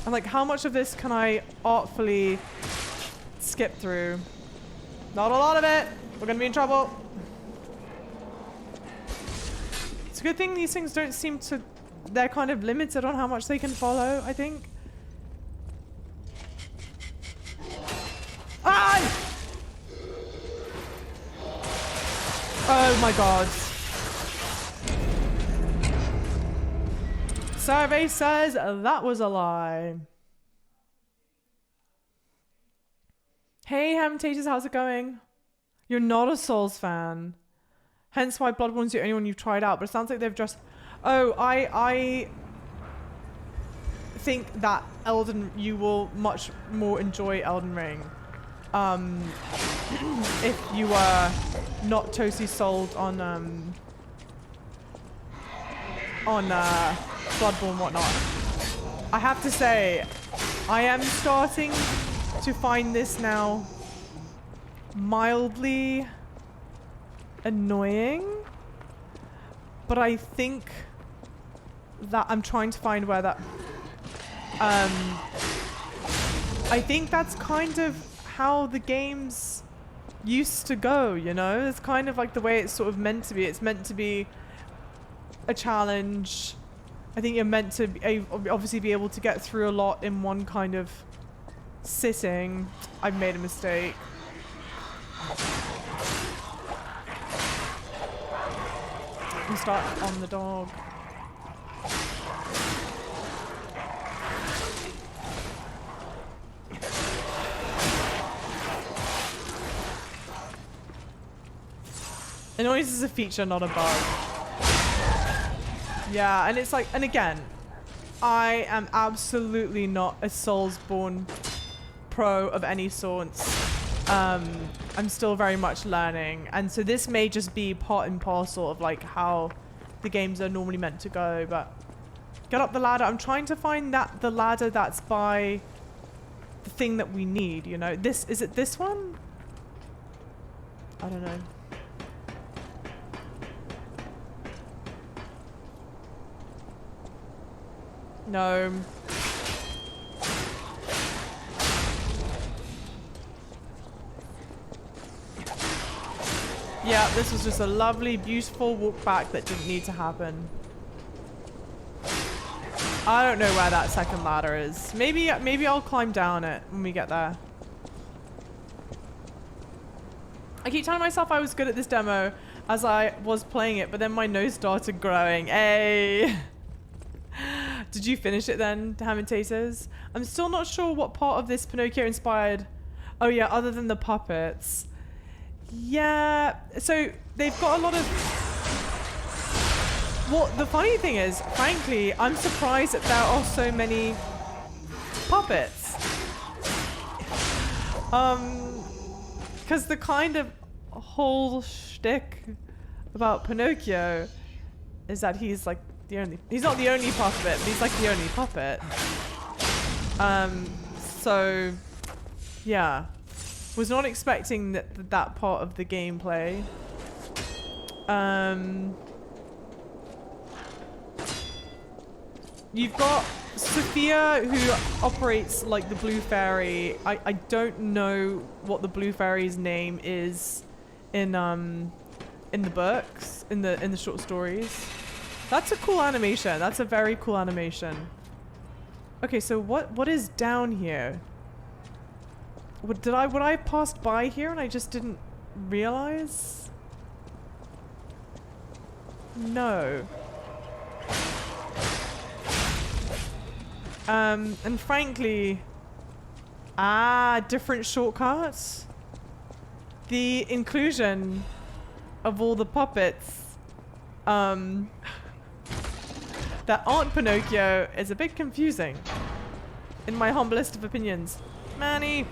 I'm like, how much of this can I artfully skip through? Not a lot of it. We're gonna be in trouble. It's a good thing these things don't seem to... they're kind of limited on how much they can follow, I think. Ah! Oh my god. Survey says that was a lie. Hey, Hamtators, how's it going? You're not a Souls fan. Hence why Bloodborne's the only one you've tried out, but it sounds like they've just... Oh, I think that you will much more enjoy Elden Ring. If you were not totally sold on Bloodborne and whatnot. I have to say, I am starting to find this now mildly annoying, but I think that I'm trying to find where that I think that's kind of how the games used to go, you know? It's kind of like the way it's sort of meant to be. It's meant to be a challenge. I think you're meant to obviously be able to get through a lot in one kind of sitting. I've made a mistake. We start on the dog. The noise is a feature, not a bug. Yeah, and it's like, and again, I am absolutely not a Soulsborne pro of any sorts. I'm still very much learning, and so this may just be part and parcel of like how the games are normally meant to go. But get up the ladder. I'm trying to find the ladder that's by the thing that we need, you know. Is it this one? I don't know. No. Yeah, this was just a lovely, beautiful walk back that didn't need to happen. I don't know where that second ladder is. Maybe I'll climb down it when we get there. I keep telling myself I was good at this demo as I was playing it, but then my nose started growing. Hey! Did you finish it then, Ham and Taters? I'm still not sure what part of this Pinocchio inspired. Oh yeah, other than the puppets. Yeah, so they've got a lot of... What the funny thing is, frankly, I'm surprised that there are so many puppets. Because the kind of whole shtick about Pinocchio is that he's like he's not the only puppet, but he's like the only puppet. So yeah, was not expecting that part of the gameplay. You've got Sophia, who operates like the blue fairy. I don't know what the blue fairy's name is in the books, in the short stories. That's a cool animation. That's a very cool animation. Okay, so what is down here? Would I passed by here and I just didn't realize? No. And frankly, different shortcuts. The inclusion of all the puppets that aren't Pinocchio is a bit confusing, in my humblest of opinions. Manny!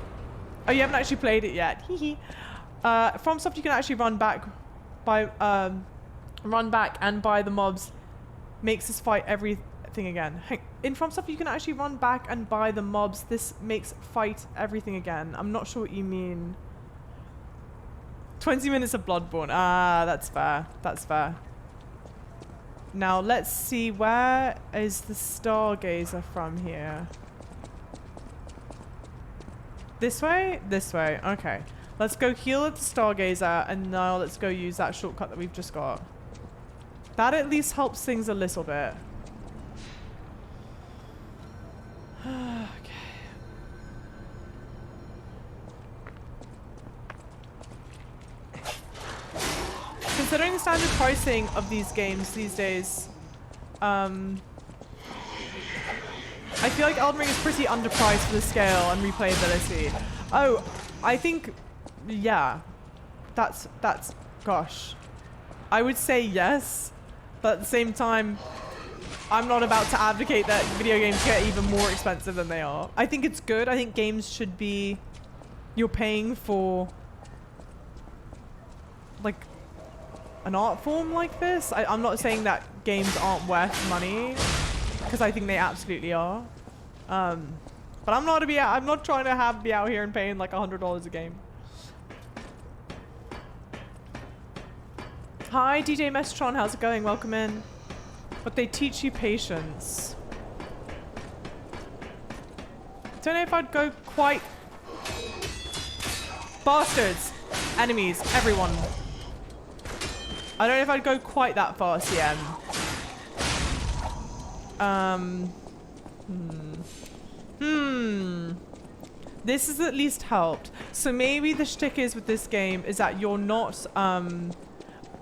Oh, you haven't actually played it yet. Hee From stuff you can actually run back and buy the mobs makes us fight everything again. In From Stuff you can actually run back and buy the mobs. This makes fight everything again. I'm not sure what you mean. 20 minutes of Bloodborne. That's fair. That's fair. Now let's see, where is the Stargazer from here? This way? This way. Okay. Let's go heal at the Stargazer, and now let's go use that shortcut that we've just got. That at least helps things a little bit. Okay. Considering the standard pricing of these games these days, I feel like Elden Ring is pretty underpriced for the scale and replayability. Oh, I think, yeah, that's, gosh. I would say yes, but at the same time, I'm not about to advocate that video games get even more expensive than they are. I think it's good. I think games should be, you're paying for, like, an art form like this. I'm not saying that games aren't worth money, because I think they absolutely are. But I'm not trying to be out here and paying like $100 a game. Hi, DJ Metron, how's it going? Welcome in. But they teach you patience. Don't know if I'd go quite... Bastards! Enemies, everyone. I don't know if I'd go quite that far, CM. This has at least helped. So maybe the shtick is with this game is that you're not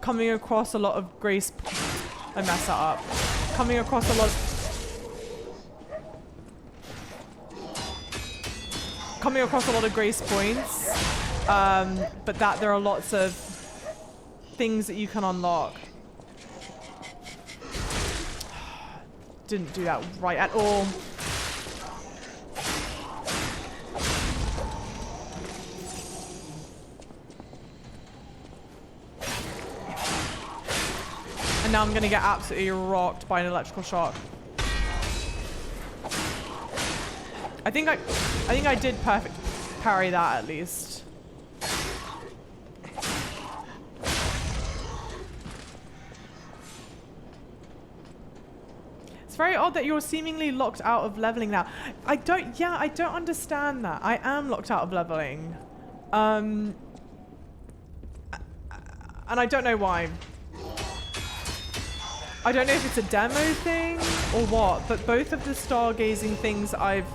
coming across a lot of grace... I messed that up. Coming across a lot of grace points, but that there are lots of things that you can unlock. Didn't do that right at all. And now I'm gonna get absolutely rocked by an electrical shock. I think I did perfect parry that at least. It's very odd that you're seemingly locked out of leveling now. I don't understand that. I am locked out of leveling. And I don't know why. I don't know if it's a demo thing or what, but both of the stargazing things I've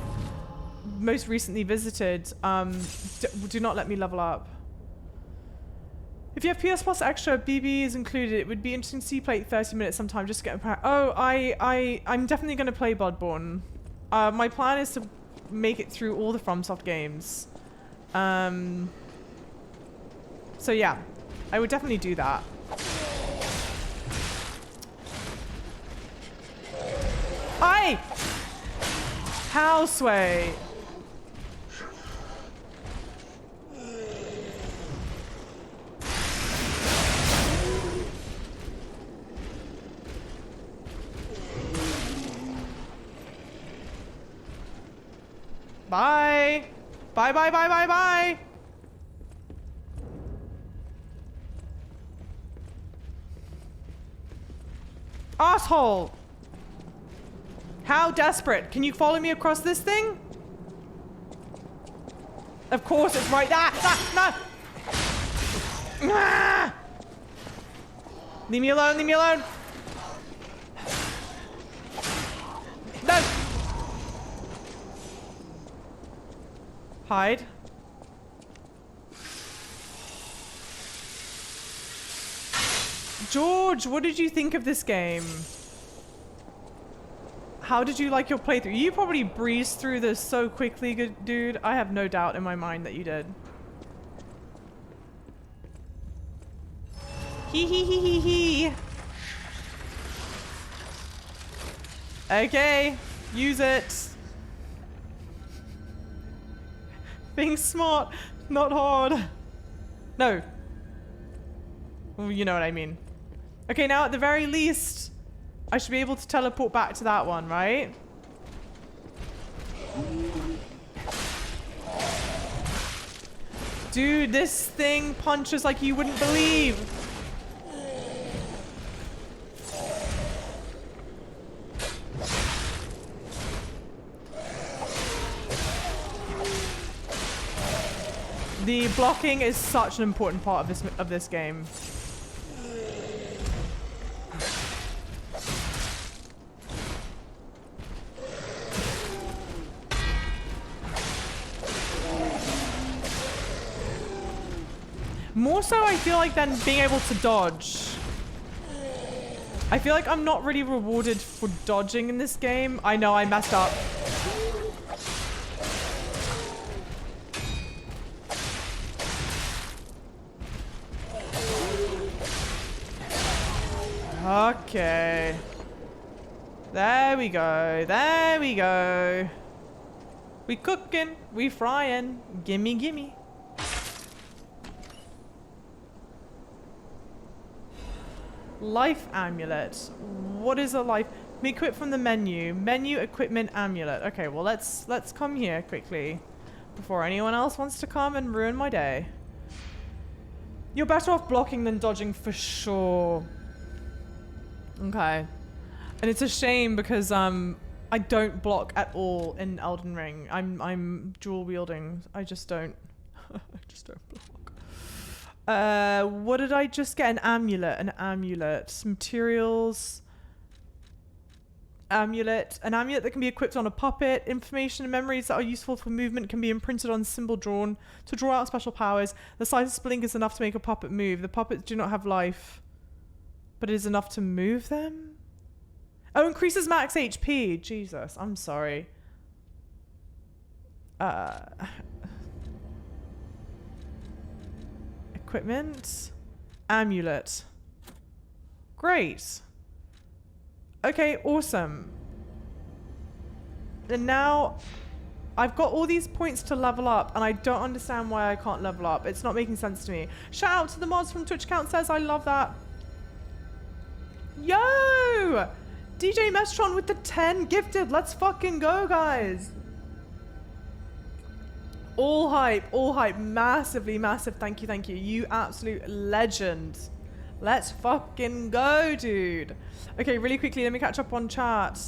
most recently visited do not let me level up. If you have PS Plus Extra, BB is included. It would be interesting to see you play 30 minutes sometime just to get a... Oh, I'm definitely going to play Bloodborne. My plan is to make it through all the FromSoft games. So yeah, I would definitely do that. Aye! Houseway. Bye. Bye, bye, bye, bye, bye. Asshole. How desperate. Can you follow me across this thing? Of course it's right there. No. Ah! Leave me alone, leave me alone. No. Hide. George, what did you think of this game? How did you like your playthrough? You probably breezed through this so quickly, good dude. I have no doubt in my mind that you did. Hee hee hee hee hee. Okay, use it. Being smart, not hard. No. Well, you know what I mean. Okay, now at the very least, I should be able to teleport back to that one, right? Dude, this thing punches like you wouldn't believe. The blocking is such an important part of this game. More so, I feel like, than being able to dodge. I feel like I'm not really rewarded for dodging in this game. I know I messed up. Okay. There we go. There we go. We cooking. We frying. Gimme, gimme. Life amulet. What is a life? We equip from the menu. Menu equipment amulet. Okay, well let's come here quickly before anyone else wants to come and ruin my day. You're better off blocking than dodging for sure. Okay. And it's a shame because I don't block at all in Elden Ring. I'm dual wielding. I just don't I just don't block. What did I just get? An amulet. An amulet. Materials. Amulet. An amulet that can be equipped on a puppet. Information and memories that are useful for movement can be imprinted on symbol drawn to draw out special powers. The size of splink is enough to make a puppet move. The puppets do not have life, but it is enough to move them? Oh, increases max HP. Jesus, I'm sorry. Equipment. Amulet. Great. Okay, awesome. And now I've got all these points to level up and I don't understand why I can't level up. It's not making sense to me. Shout out to the mods from Twitch account says I love that. Yo! DJ Mestron with the 10 gifted. Let's fucking go, guys. All hype, all hype. Massively massive thank you. You absolute legend. Let's fucking go, dude. Okay, really quickly, let me catch up on chat.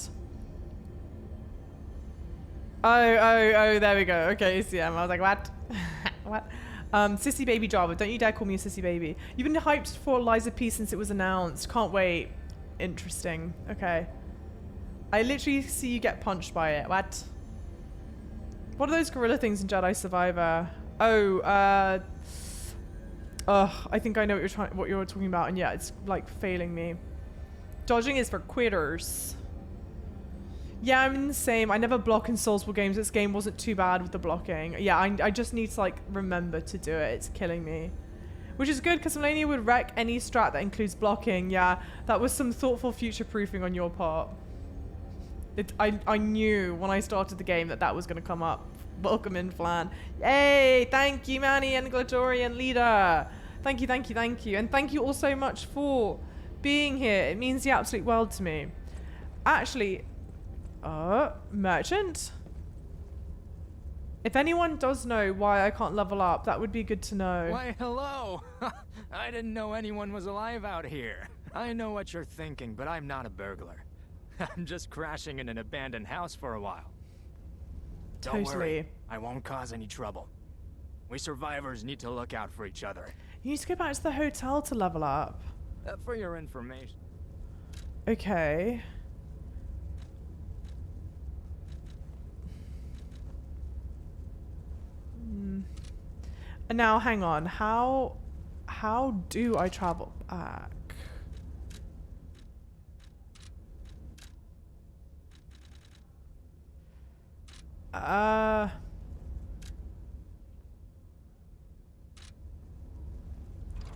Oh, there we go. Okay, ACM. I was like, what? What? Sissy baby Java. Don't you dare call me a sissy baby. You've been hyped for Liza P since it was announced. Can't wait. Interesting. Okay. I literally see you get punched by it. What? What are those gorilla things in Jedi Survivor? Oh, I think I know what you're talking about, and yeah, it's like failing me. Dodging is for quitters. Yeah, I'm in the same. I never block in Soulsborne games. This game wasn't too bad with the blocking. Yeah, I just need to like remember to do it. It's killing me. Which is good because Melania would wreck any strat that includes blocking. Yeah, that was some thoughtful future proofing on your part. I knew when I started the game that that was going to come up. Welcome in, Flan. Yay! Thank you, Manny and Glatorian Leader. Thank you, thank you, thank you. And thank you all so much for being here. It means the absolute world to me. Actually, merchant? If anyone does know why I can't level up, that would be good to know. Why, hello! I didn't know anyone was alive out here. I know what you're thinking, but I'm not a burglar. I'm just crashing in an abandoned house for a while. Don't worry, I won't cause any trouble. We survivors need to look out for each other. You need to go back to the hotel to level up. For your information. Okay. And now, hang on. How do I travel back?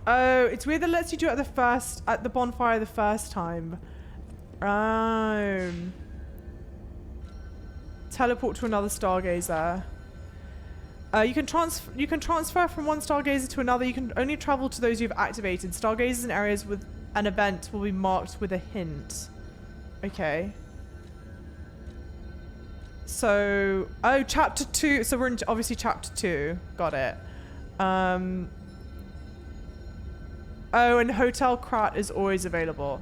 Oh, it's weird that lets you do it at the bonfire the first time. Teleport to another stargazer. You can transfer from one stargazer to another. You can only travel to those you've activated. Stargazers in areas with an event will be marked with a hint. Okay. So, chapter 2. So we're in obviously chapter 2. Got it. Oh, and Hotel Krat is always available.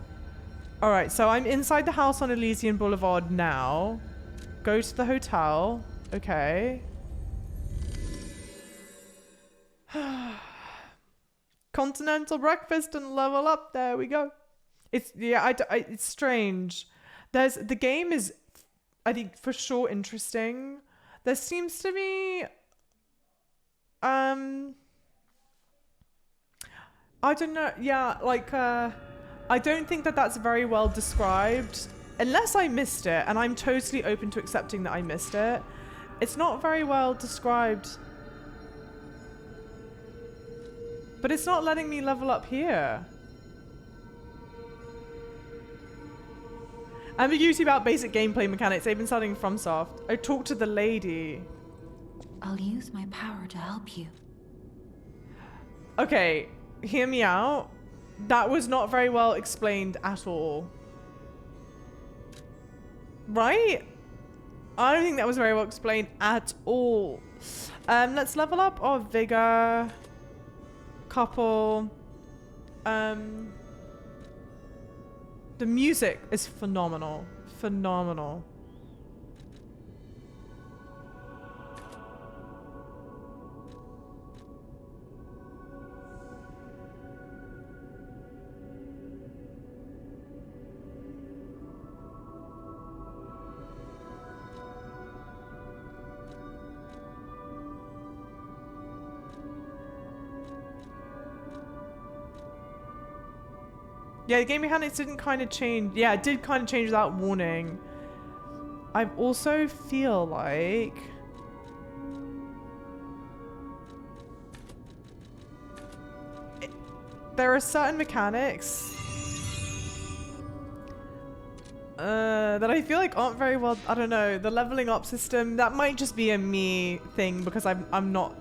All right, so I'm inside the house on Elysian Boulevard now. Go to the hotel. Okay. Continental breakfast and level up. There we go. It's it's strange. The game is, I think, for sure interesting. There seems to be I don't know. Yeah, like I don't think that that's very well described, unless I missed it, and I'm totally open to accepting that I missed it. It's not very well described. But it's not letting me level up here. Ambiguity about basic gameplay mechanics. They've been studying FromSoft. I talked to the lady. I'll use my power to help you. Okay, hear me out. That was not very well explained at all. Right? I don't think that was very well explained at all. Let's level up our vigor. Couple. The music is phenomenal. Phenomenal. Yeah, the game mechanics didn't kind of change. Yeah, it did kind of change without warning. I also feel like there are certain mechanics that I feel like aren't very well. I don't know, the leveling up system. That might just be a me thing because I'm not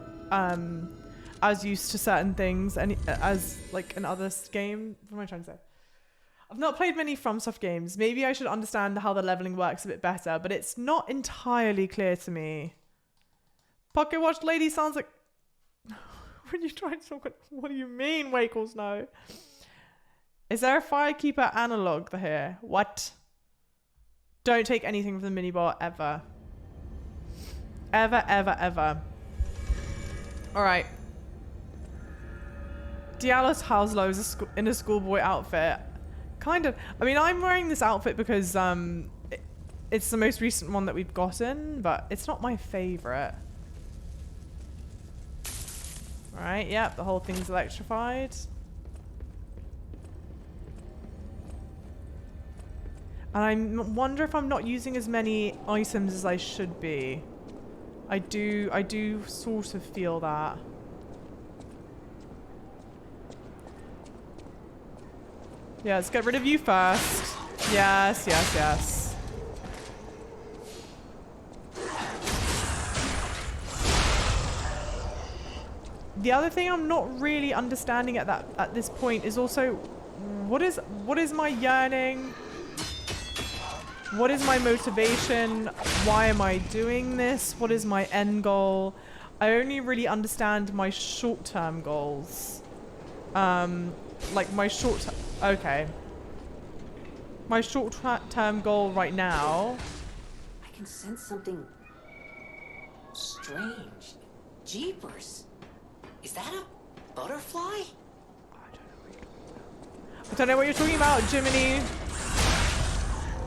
as used to certain things as like in other game. What am I trying to say? I've not played many FromSoft games. Maybe I should understand how the leveling works a bit better, but it's not entirely clear to me. Pocket Watch Lady sounds like... When you try to talk... What do you mean, Wakels? No. Is there a Firekeeper analog here? What? Don't take anything from the minibar ever. Ever, ever, ever. Alright. Diallos Houslow is in a schoolboy outfit. Kind of. I mean, I'm wearing this outfit because it's the most recent one that we've gotten, but it's not my favorite. Right, yep, the whole thing's electrified. And I wonder if I'm not using as many items as I should be. I do sort of feel that. Yeah, let's get rid of you first. Yes, yes, yes. The other thing I'm not really understanding at this point is also what is my yearning? What is my motivation? Why am I doing this? What is my end goal? I only really understand my short-term goals. Like my okay. My short-term goal right now. I can sense something strange. Jeepers. Is that a butterfly? I don't know what you're talking about, Jiminy.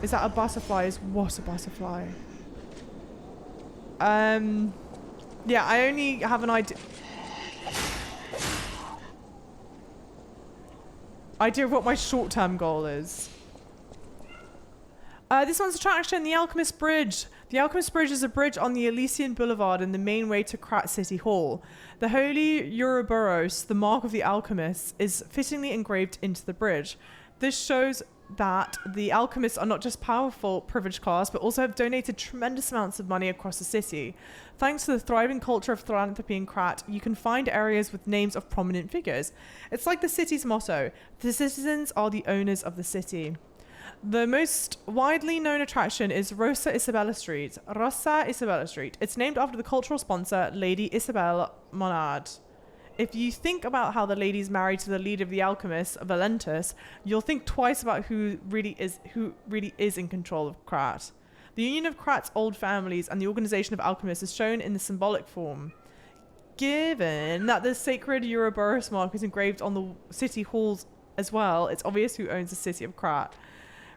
Is that a butterfly? Is what a butterfly? Yeah, I only have an idea of what my short-term goal is. This one's attraction, the Alchemist Bridge. The Alchemist Bridge is a bridge on the Elysian Boulevard and the main way to Krat City Hall. The holy Ouroboros, the mark of the alchemists, is fittingly engraved into the bridge. This shows that the alchemists are not just powerful, privileged class, but also have donated tremendous amounts of money across the city. Thanks to the thriving culture of philanthropy in Krat, you can find areas with names of prominent figures. It's like the city's motto, the citizens are the owners of the city. The most widely known attraction is Rosa Isabella Street. Rosa Isabella Street. It's named after the cultural sponsor, Lady Isabel Monard. If you think about how the lady's married to the leader of the alchemists, Valentus, you'll think twice about who really is in control of Krat. The union of Krat's old families and the organization of alchemists is shown in the symbolic form. Given that the sacred Ouroboros mark is engraved on the city halls as well, it's obvious who owns the city of Krat.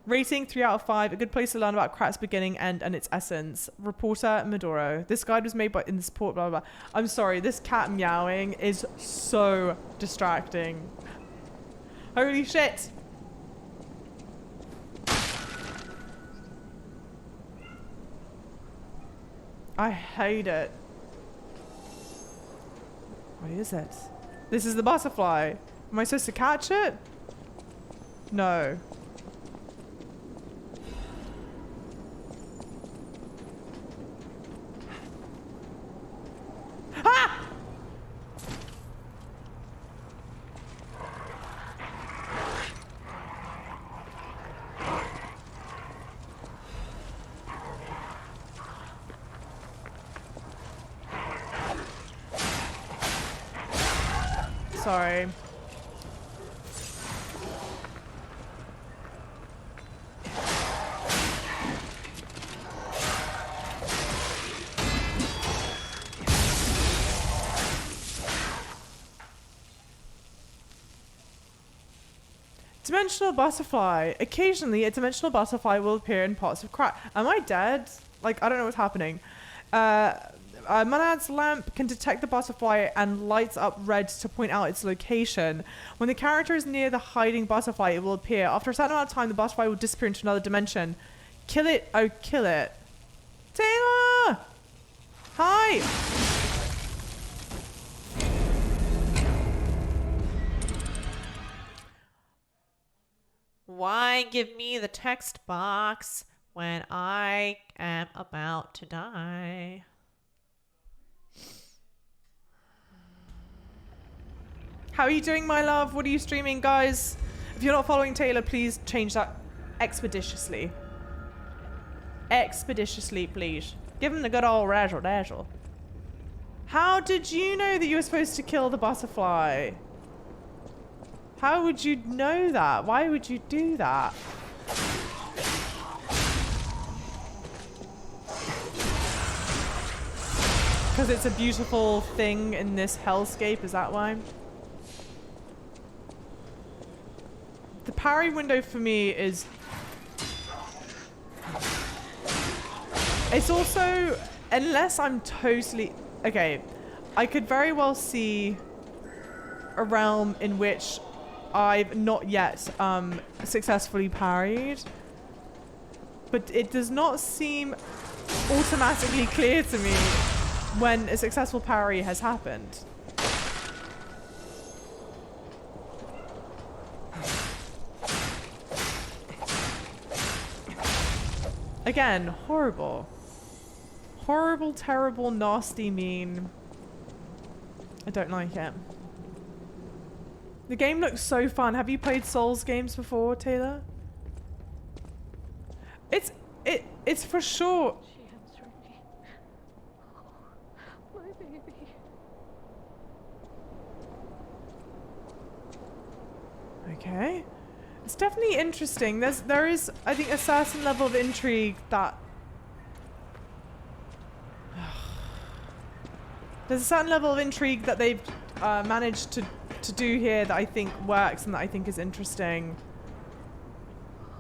Rating 3 out of 5, a good place to learn about Krat's beginning, end, and its essence. Reporter Maduro. This guide was made in the support, blah, blah, blah. I'm sorry, this cat meowing is so distracting. Holy shit! I hate it. What is it? This is the butterfly. Am I supposed to catch it? No. Ah! Sorry. Dimensional butterfly. Occasionally, a dimensional butterfly will appear in parts of Krat. Am I dead? Like, I don't know what's happening. Monad's lamp can detect the butterfly and lights up red to point out its location. When the character is near the hiding butterfly, it will appear. After a certain amount of time, the butterfly will disappear into another dimension. Kill it. Oh, kill it. Taylor! Hi! Why give me the text box when I am about to die? How are you doing, my love? What are you streaming, guys? If you're not following Taylor, please change that expeditiously. Expeditiously, please. Give him the good old razzle dazzle. How did you know that you were supposed to kill the butterfly? How would you know that? Why would you do that? Because it's a beautiful thing in this hellscape, is that why? The parry window for me is... It's also... Unless I'm totally... Okay, I could very well see a realm in which I've not yet successfully parried. But it does not seem automatically clear to me when a successful parry has happened. Again, horrible. Horrible, terrible, nasty, mean. I don't like it. The game looks so fun. Have you played Souls games before, Taylor? It's for sure. She answered me. Oh, my baby. Okay. It's definitely interesting. There is, I think, a certain level of intrigue that there's a certain level of intrigue that they've managed to do here that I think works and that I think is interesting.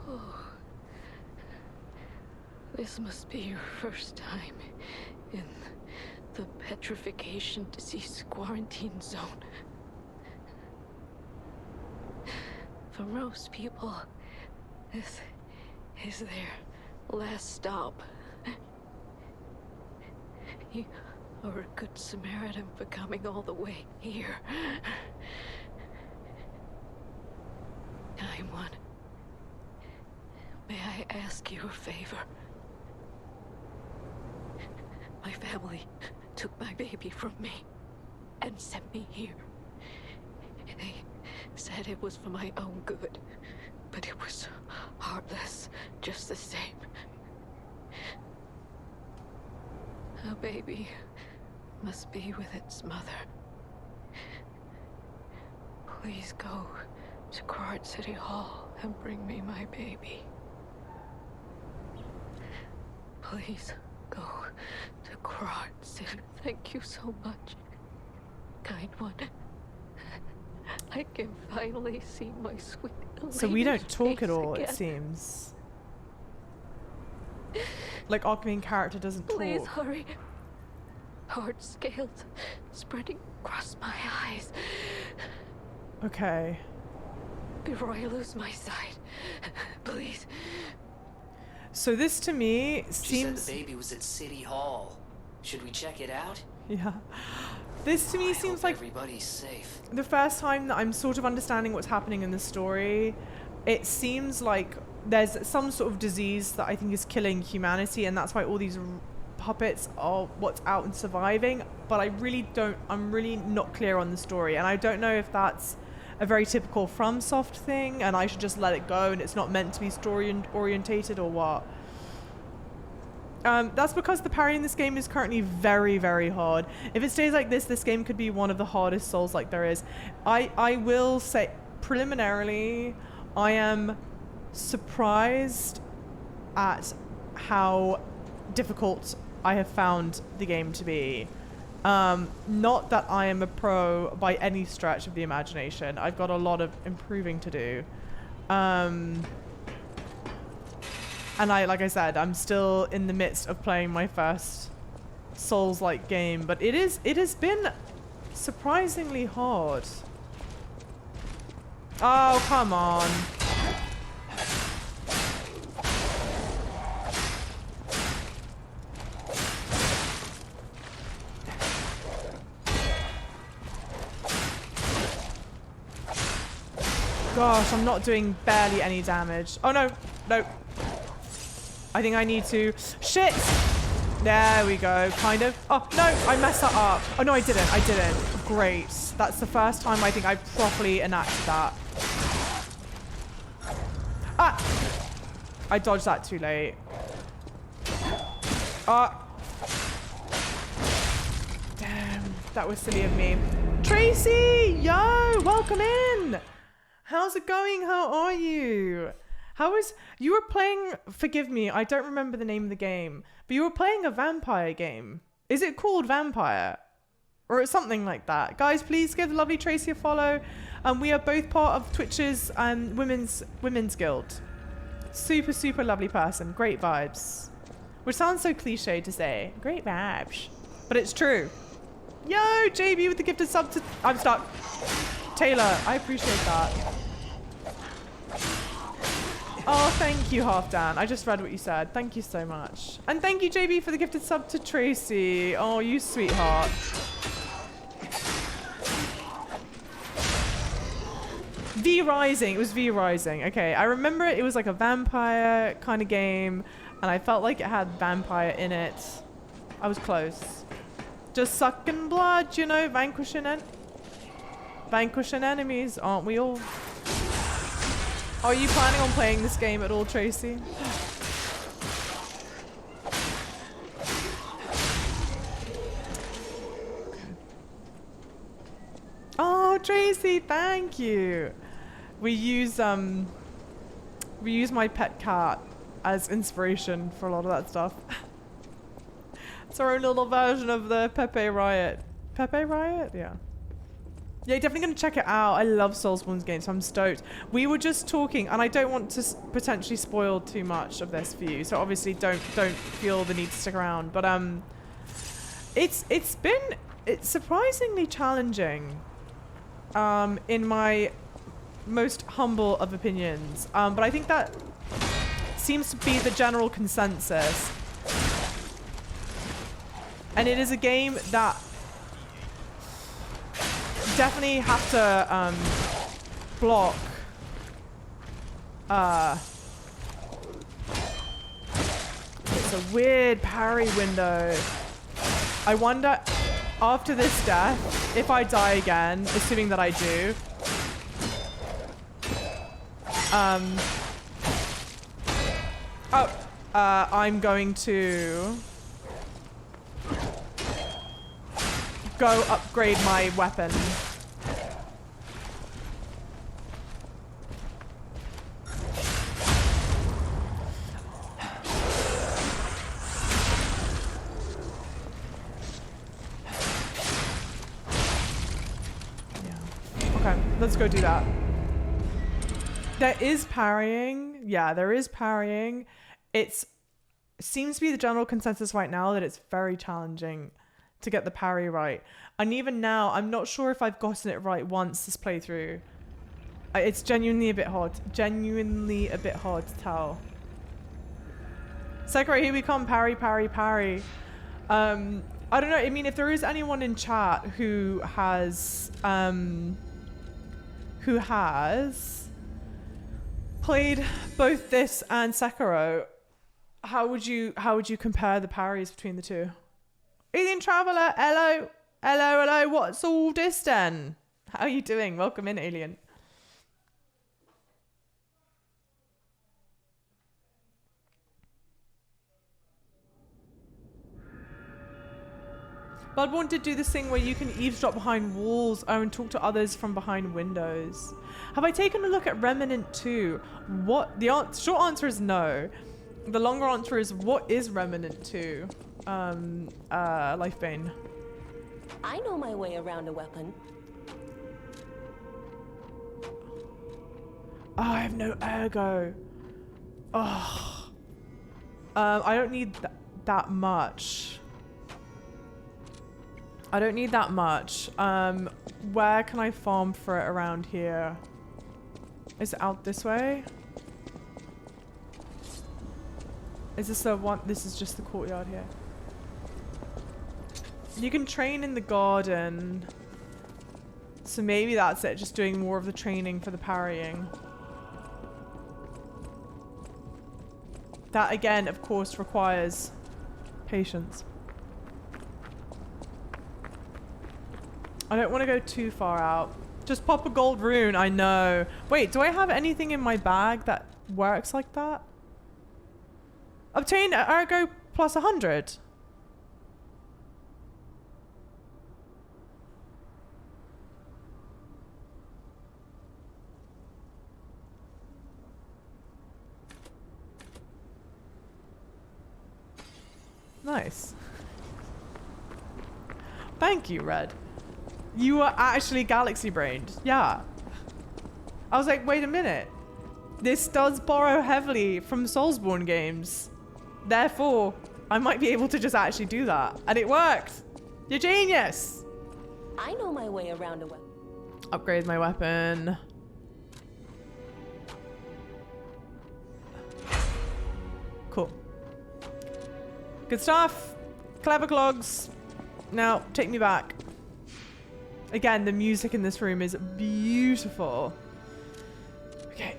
Oh, this must be your first time in the petrification disease quarantine zone. For most people, this is their last stop. You are a good Samaritan for coming all the way here. I'm one. May I ask you a favor? My family took my baby from me and sent me here. They said it was for my own good, but it was heartless just the same. A baby must be with its mother. Please go to Krat City Hall and bring me my baby. Please go to Krat City. Thank you so much, kind one. I can finally see my sweet So we don't talk face at all, again. it seems. Like our main character doesn't Please talk. hurry. Hard scales spreading across my eyes. Okay. Before I lose my sight. Please. So this to me She said seems... the baby was at City Hall. Should we check it out? Yeah. This to me I seems hope like everybody's safe. the first time that I'm sort of understanding what's happening in the story. It seems like there's some sort of disease that I think is killing humanity, and that's why all these puppets are what's out and surviving. But I'm really not clear on the story, and I don't know if that's a very typical FromSoft thing and I should just let it go and it's not meant to be story orientated or what. That's because the parry in this game is currently very, very hard. If it stays like this game could be one of the hardest Souls like there is. I will say, preliminarily, I am surprised at how difficult I have found the game to be. Not that I am a pro by any stretch of the imagination. I've got a lot of improving to do. And like I said, I'm still in the midst of playing my first Souls-like game, but it has been surprisingly hard. Oh, come on. Gosh, I'm not doing barely any damage. Oh, no. No. I think I need to... Shit! There we go, kind of. Oh, no, I messed that up. Oh, no, I didn't. I didn't. Great. That's the first time I think I properly enacted that. Ah! I dodged that too late. Ah. Damn, that was silly of me. Tracy! Yo! Welcome in! How's it going? How are you? You were playing, forgive me, I don't remember the name of the game, but you were playing a vampire game. Is it called Vampire? Or something like that? Guys, please give the lovely Tracy a follow. We are both part of Twitch's women's guild. Super, super lovely person. Great vibes. Which sounds so cliche to say. Great vibes. But it's true. Yo, JB with the gifted sub to... I'm stuck. Taylor, I appreciate that. Oh, thank you, Half Dan. I just read what you said. Thank you so much. And thank you, JB, for the gifted sub to Tracy. Oh, you sweetheart. V Rising. It was V Rising. Okay, I remember it was like a vampire kind of game, and I felt like it had vampire in it. I was close. Just sucking blood, you know, vanquishing enemies, aren't we all? Are you planning on playing this game at all, Tracy? Oh, Tracy, thank you. We use my pet cat as inspiration for a lot of that stuff. It's our own little version of the Pepe Riot. Pepe Riot? Yeah. Yeah, definitely gonna check it out. I love Soulsborne's games, so I'm stoked. We were just talking, and I don't want to potentially spoil too much of this for you, so obviously don't feel the need to stick around. But it's surprisingly challenging, in my most humble of opinions. But I think that seems to be the general consensus. And it is a game that definitely have to block it's a weird parry window. I wonder after this death if I die again, assuming that I do, I'm going to go upgrade my weapon. Yeah. Okay, let's go do that. There is parrying. Yeah, there is parrying. It seems to be the general consensus right now that it's very challenging to get the parry right. And even now, I'm not sure if I've gotten it right once this playthrough. It's genuinely a bit hard. Genuinely a bit hard to tell. Sekiro, here we come. Parry, parry, parry. I don't know. I mean, if there is anyone in chat who has played both this and Sekiro, how would you compare the parries between the two? Alien Traveller, hello. Hello, hello. What's all this then? How are you doing? Welcome in, Alien. Bloodborne did do this thing where you can eavesdrop behind walls and talk to others from behind windows. Have I taken a look at Remnant 2? What? The short answer is no. The longer answer is, what is Remnant 2? Lifebane. I know my way around a weapon. Oh, I have no ergo. Oh. I don't need that much. I don't need that much. Where can I farm for it around here? Is it out this way? Is this the one? This is just the courtyard here. You can train in the garden. So maybe that's it. Just doing more of the training for the parrying. That again, of course, requires patience. I don't want to go too far out. Just pop a gold rune, I know. Wait, do I have anything in my bag that works like that? Obtain ergo plus 100. Nice. Thank you, Red. You were actually galaxy brained. Yeah. I was like, wait a minute. This does borrow heavily from Soulsborne games. Therefore, I might be able to just actually do that. And it worked. You're genius. I know my way around a weapon. Upgrade my weapon. Cool. Good stuff. Clever clogs. Now, take me back. Again, the music in this room is beautiful. Okay.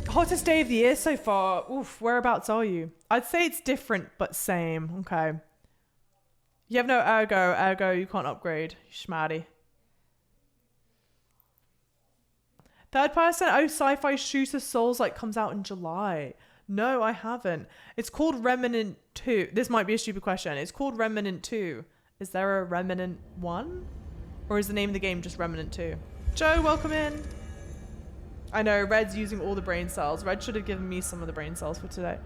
Hottest day of the year so far. Oof, whereabouts are you? I'd say it's different, but same. Okay. You have no ergo you can't upgrade. Schmatty. Third person, oh, sci-fi shooter Souls-like comes out in July. No, I haven't. It's called Remnant 2. This might be a stupid question. It's called Remnant 2. Is there a Remnant 1? Or is the name of the game just Remnant 2? Joe, welcome in. I know, Red's using all the brain cells. Red should have given me some of the brain cells for today.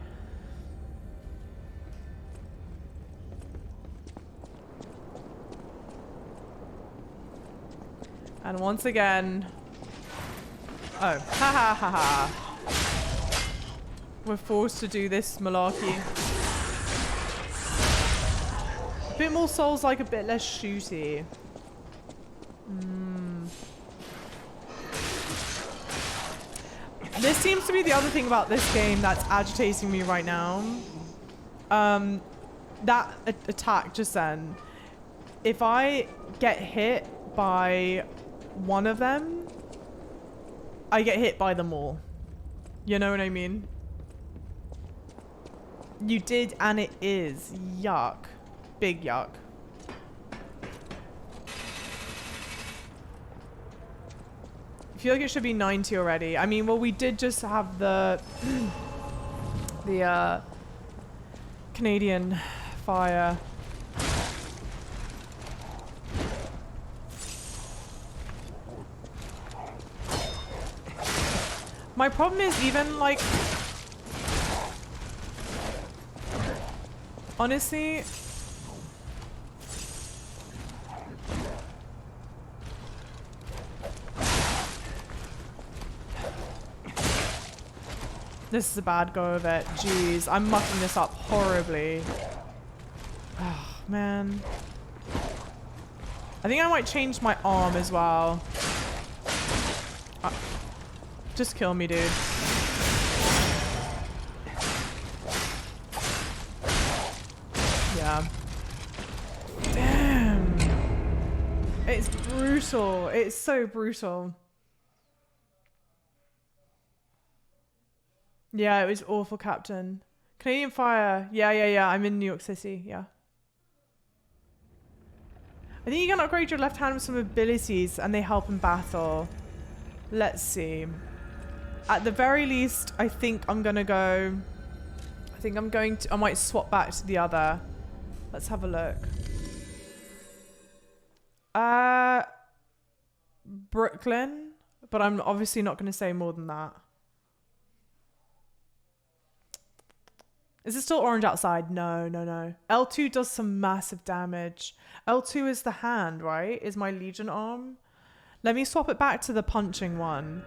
And once again... Oh, ha ha ha ha. We're forced to do this malarkey. A bit more Souls-like, a bit less shooty. This seems to be the other thing about this game that's agitating me right now. That attack just then. If I get hit by one of them, I get hit by them all. You know what I mean? You did, and it is. Yuck. Big yuck. I feel like it should be 90 already. I mean, well, we did just have the Canadian fire. My problem is even like, honestly, this is a bad go of it. Jeez, I'm mucking this up horribly. Oh, man. I think I might change my arm as well. Just kill me, dude. Yeah. Damn. It's brutal. It's so brutal. Yeah, it was awful, Captain. Canadian Fire. Yeah. I'm in New York City. Yeah. I think you can upgrade your left hand with some abilities and they help in battle. Let's see. At the very least, I think I'm gonna go... I might swap back to the other. Let's have a look. Brooklyn. But I'm obviously not gonna say more than that. Is it still orange outside? No. L2 does some massive damage. L2 is the hand, right? Is my Legion arm. Let me swap it back to the punching one.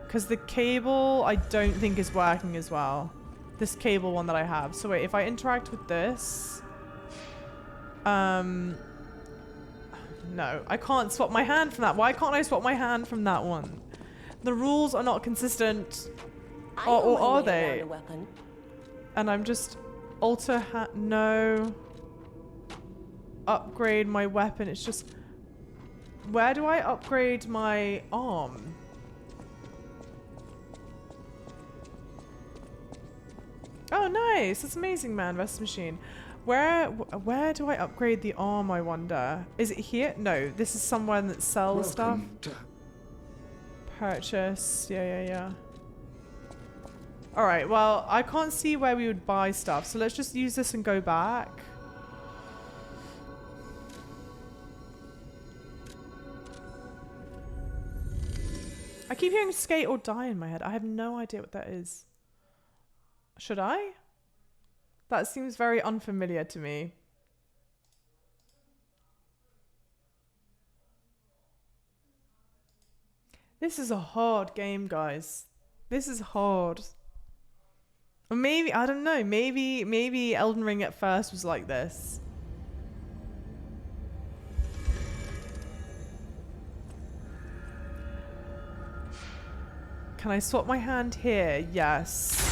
Because the cable, I don't think is working as well. This cable one that I have. So wait, if I interact with this... No, I can't swap my hand from that. Why can't I swap my hand from that one? The rules are not consistent. Or are they? And I'm just... No. Upgrade my weapon. It's just... Where do I upgrade my arm? Oh, nice. That's amazing, man. Rest machine. Where do I upgrade the arm, I wonder? Is it here? No, this is somewhere that sells stuff. Purchase. Yeah. Alright, well, I can't see where we would buy stuff, so let's just use this and go back. I keep hearing skate or die in my head. I have no idea what that is. Should I? That seems very unfamiliar to me. This is a hard game, guys. This is hard. Or maybe, I don't know, maybe Elden Ring at first was like this. Can I swap my hand here? Yes.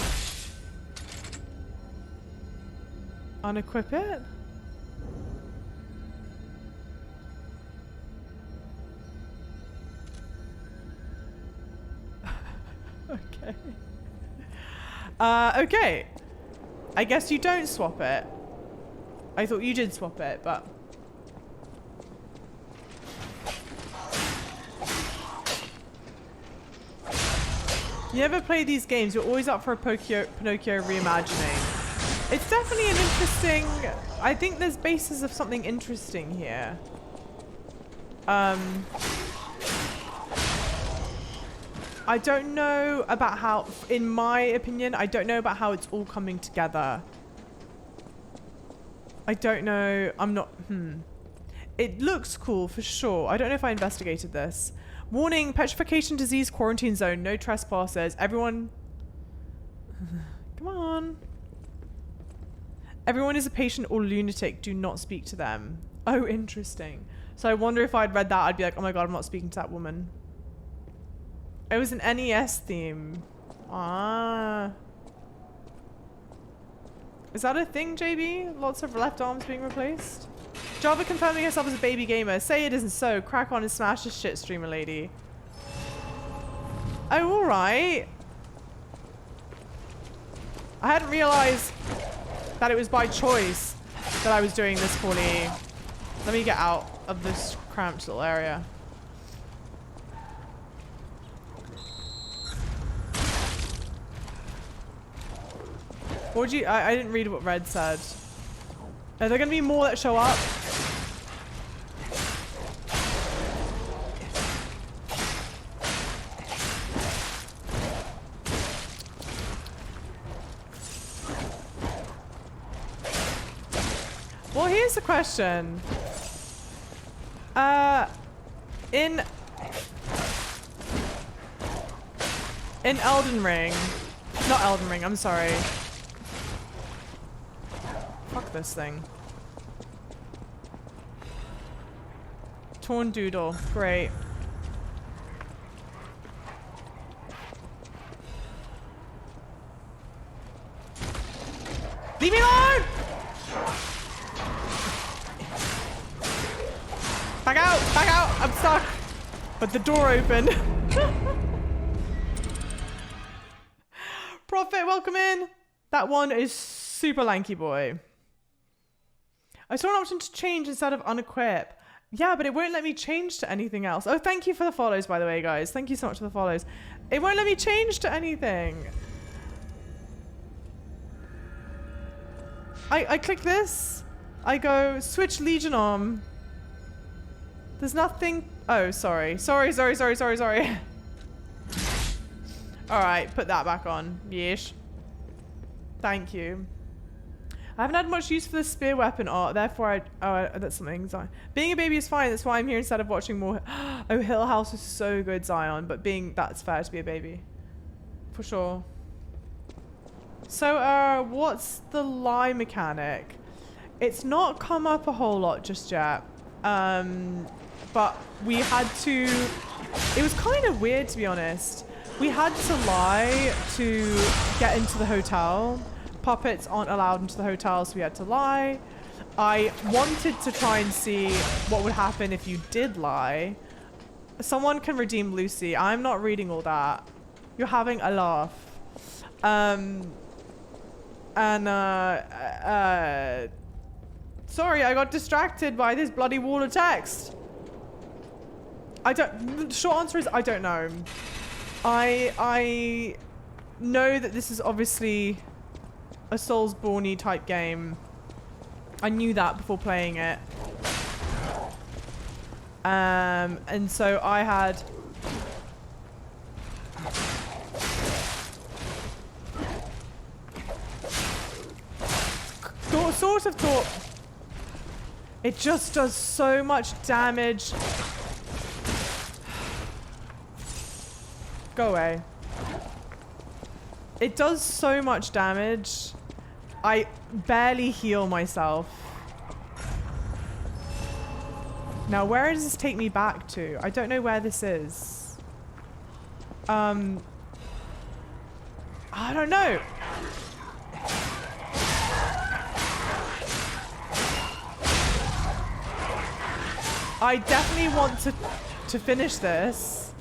Unequip it? Okay. Okay. I guess you don't swap it. I thought you did swap it, but You ever play these games, you're always up for a Pinocchio reimagining. It's definitely an interesting... I think there's basis of something interesting here. I don't know about how, in my opinion, I don't know about how it's all coming together. I don't know. I'm not... It looks cool for sure. I don't know if I investigated this. Warning, petrification disease quarantine zone. No trespassers. Everyone... Come on. Everyone is a patient or lunatic. Do not speak to them. Oh, interesting. So I wonder if I'd read that, I'd be like, oh my god, I'm not speaking to that woman. It was an NES theme. Ah. Is that a thing, JB? Lots of left arms being replaced? Java confirming herself as a baby gamer. Say it isn't so. Crack on and smash this shit, streamer lady. Oh, alright. I hadn't realized that it was by choice that I was doing this poorly. Let me get out of this cramped little area. What would you... I didn't read what Red said. Are there going to be more that show up? Well, here's the question. In Elden Ring... Not Elden Ring, I'm sorry. Fuck this thing. Torn Doodle. Great. Leave me alone! Back out! Back out! I'm stuck! But the door opened. Prophet, welcome in! That one is super lanky boy. I saw an option to change instead of unequip. Yeah, but it won't let me change to anything else. Oh, thank you for the follows, by the way, guys. Thank you so much for the follows. It won't let me change to anything. I click this. I go switch Legion arm. There's nothing. Oh, sorry. Sorry. Alright, put that back on. Yeesh. Thank you. I haven't had much use for the spear weapon art, therefore that's something, Zion. Being a baby is fine, that's why I'm here instead of watching more. Oh, Hill House was so good, Zion, but that's fair to be a baby. For sure. So, what's the lie mechanic? It's not come up a whole lot just yet. But we had to... It was kind of weird, to be honest. We had to lie to get into the hotel. Puppets aren't allowed into the hotel, so we had to lie. I wanted to try and see what would happen if you did lie. Someone can redeem Lucy. I'm not reading all that. You're having a laugh. Sorry, I got distracted by this bloody wall of text. The short answer is I don't know. I know that this is obviously a Soulsborne-y type game. I knew that before playing it. And so I had... sort of thought... It just does so much damage. Go away. It does so much damage. I barely heal myself. Now, where does this take me back to? I don't know where this is. I don't know. I definitely want to finish this.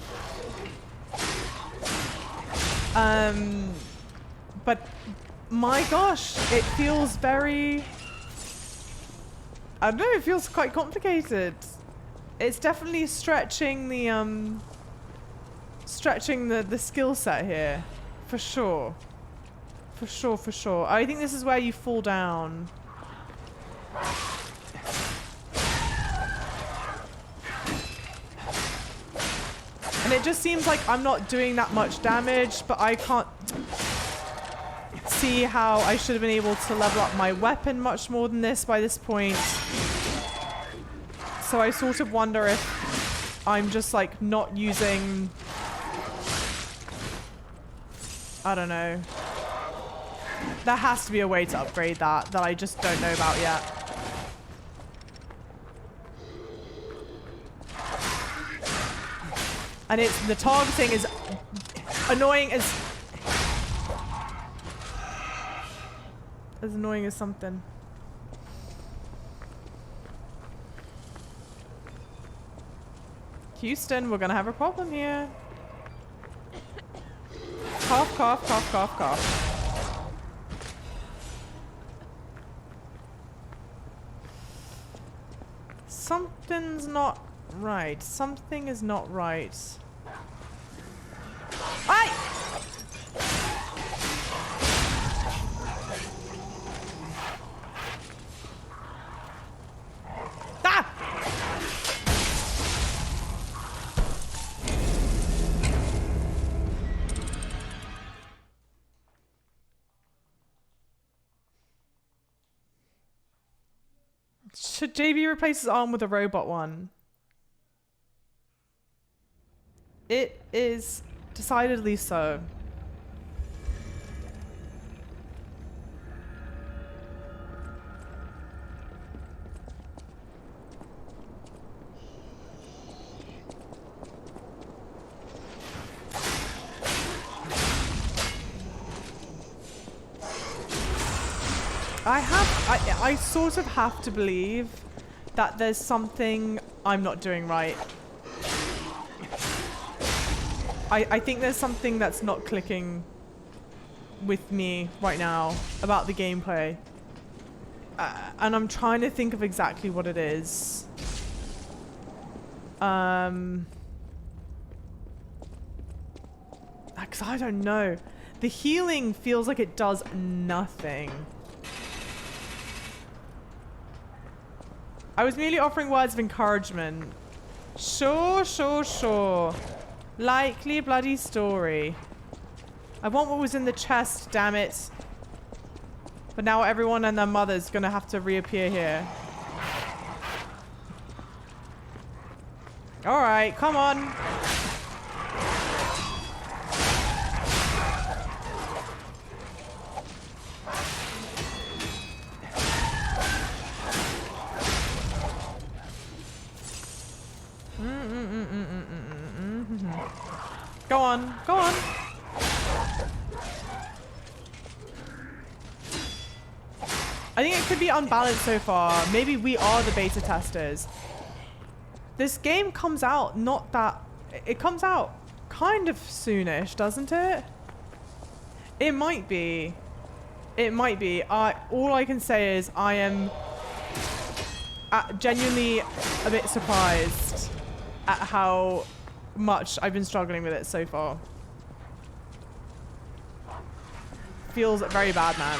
But my gosh, it feels very... I don't know, it feels quite complicated. It's definitely stretching the stretching the skill set here. For sure. For sure, for sure. I think this is where you fall down. And it just seems like I'm not doing that much damage, but I can't see how I should have been able to level up my weapon much more than this by this point. So I sort of wonder if I'm just like not using... I don't know. There has to be a way to upgrade that I just don't know about yet. And the targeting is annoying as annoying as something. Houston, we're gonna have a problem here. Cough, cough, cough, cough, cough. Something's not right. Something is not right. Aye! Ah! Should JB replace his arm with a robot one? It is decidedly so. I sort of have to believe that there's something I'm not doing right. I think there's something that's not clicking with me right now about the gameplay. And I'm trying to think of exactly what it is. Because I don't know. The healing feels like it does nothing. I was merely offering words of encouragement. Sure, sure, sure. Likely bloody story. I want what was in the chest, damn it. But now everyone and their mother's gonna have to reappear here. Alright, come on. Go on, go on. I think it could be unbalanced so far. Maybe we are the beta testers. This game comes out not that... It comes out kind of soonish, doesn't it? It might be. It might be. All I can say is I am genuinely a bit surprised at how much I've been struggling with it so far. Feels very bad, man.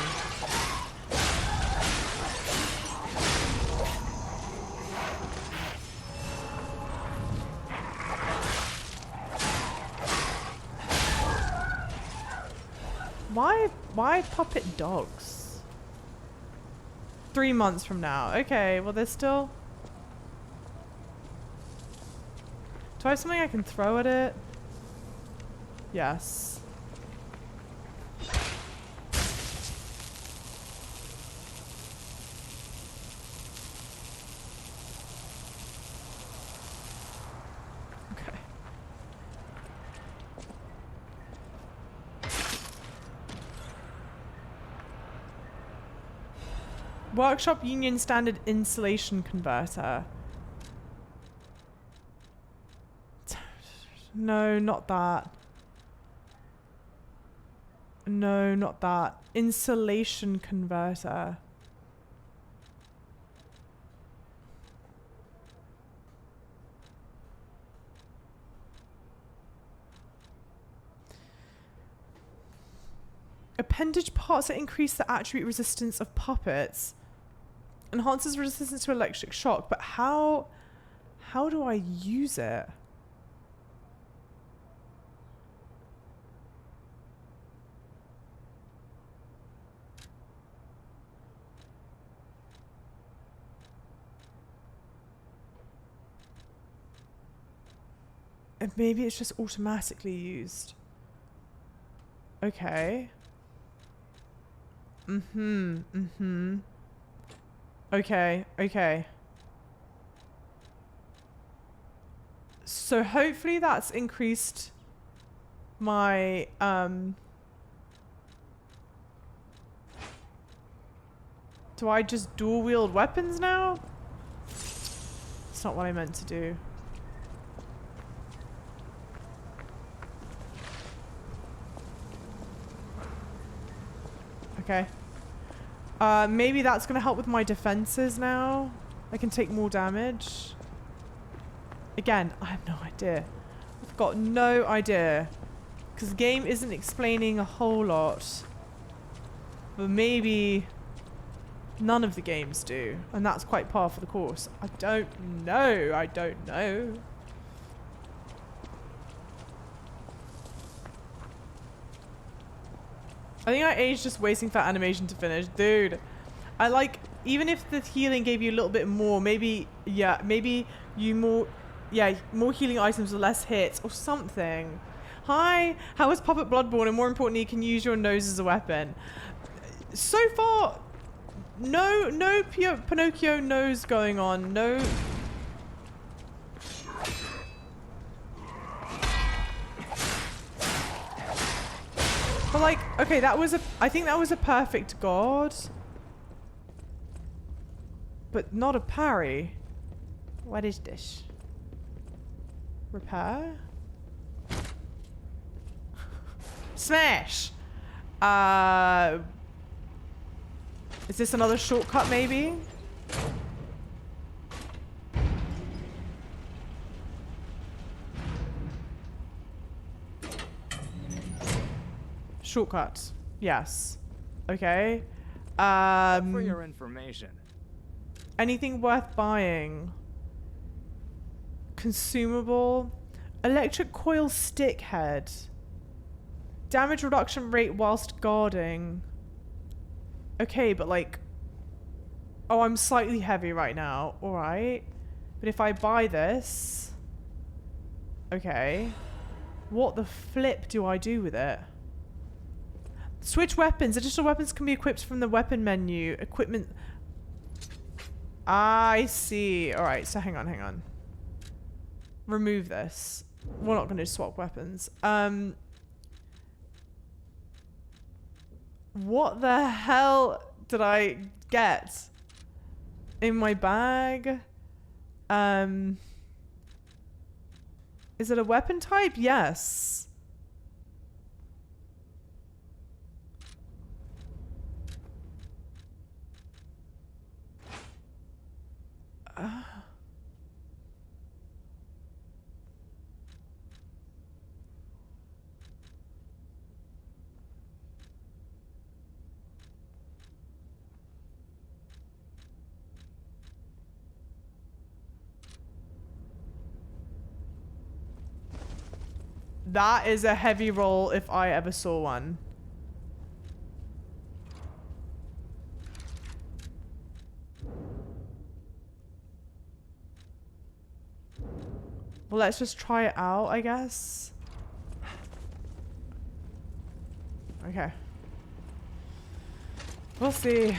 Why puppet dogs? 3 months from now. Okay, well there's still... Do I have something I can throw at it? Yes. Okay. Workshop Union Standard Insulation Converter. No, not that. No, not that. Insulation converter. appendage parts that increase the attribute resistance of puppets. Enhances resistance to electric shock, but how do I use it? And maybe it's just automatically used. Okay. Okay, okay. So hopefully that's increased my do I just dual wield weapons now? It's not what I meant to do. Okay. Maybe that's gonna help with my defenses now. I can take more damage. Again, I have no idea. I've got no idea. Because the game isn't explaining a whole lot. But maybe none of the games do. And that's quite par for the course. I don't know. I don't know. I think I aged just waiting for animation to finish. Dude, I like, even if the healing gave you a little bit more, maybe, yeah, maybe you more healing items with less hits or something. Hi, how is Puppet Bloodborne? And more importantly, you can use your nose as a weapon. So far, no pure Pinocchio nose going on. No. But like, okay, I think that was a perfect god. But not a parry. What is this? Repair? Smash! Is this another shortcut maybe? Shortcut. Yes. Okay. For your information. Anything worth buying? Consumable. Electric coil stick head. Damage reduction rate whilst guarding. Okay, but like... Oh, I'm slightly heavy right now. Alright. But if I buy this... Okay. What the flip do I do with it? Switch weapons. Additional weapons can be equipped from the weapon menu. Equipment... I see. Alright, so hang on. Remove this. We're not going to swap weapons. What the hell did I get in my bag? Is it a weapon type? Yes. That is a heavy roll if I ever saw one. Well, let's just try it out, I guess. Okay. We'll see.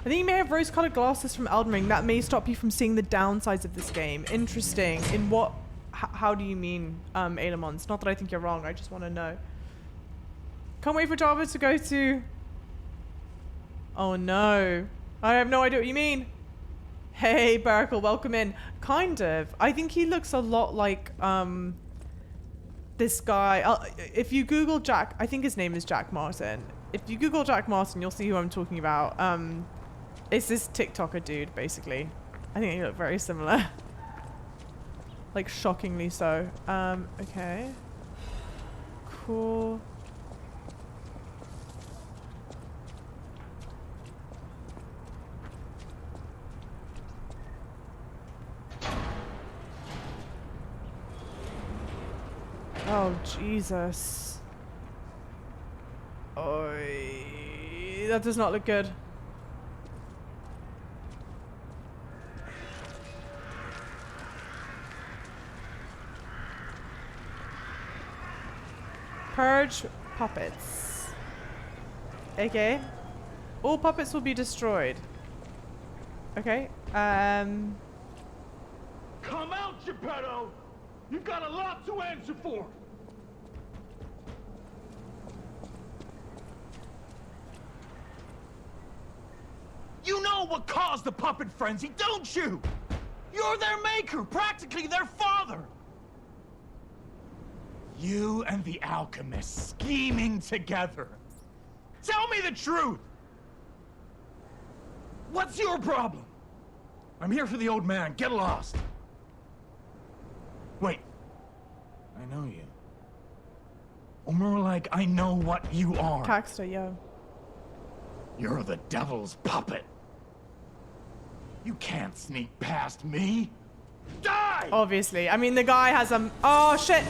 I think you may have rose-colored glasses from Elden Ring. That may stop you from seeing the downsides of this game. Interesting. In what... how do you mean, Aelamons? Not that I think you're wrong. I just want to know. Can't wait for Java to go to... Oh, no. I have no idea what you mean. Hey, Baracle, welcome in. Kind of. I think he looks a lot like, this guy. If you Google Jack... I think his name is Jack Martin. If you Google Jack Martin, you'll see who I'm talking about. It's this TikToker dude, basically. I think they look very similar. Like, shockingly so. Okay. cool. Oh, Jesus. Oy, that does not look good. Purge puppets. Okay. All puppets will be destroyed. Okay. Come out, Geppetto! You've got a lot to answer for! You know what caused the puppet frenzy, don't you? You're their maker, practically their father! You and the alchemist scheming together. Tell me the truth! What's your problem? I'm here for the old man. Get lost. Wait. I know you. Or more like, I know what you are. Caxter, yo. You're the devil's puppet. You can't sneak past me. Die! Obviously. I mean, the guy has a... Oh, shit!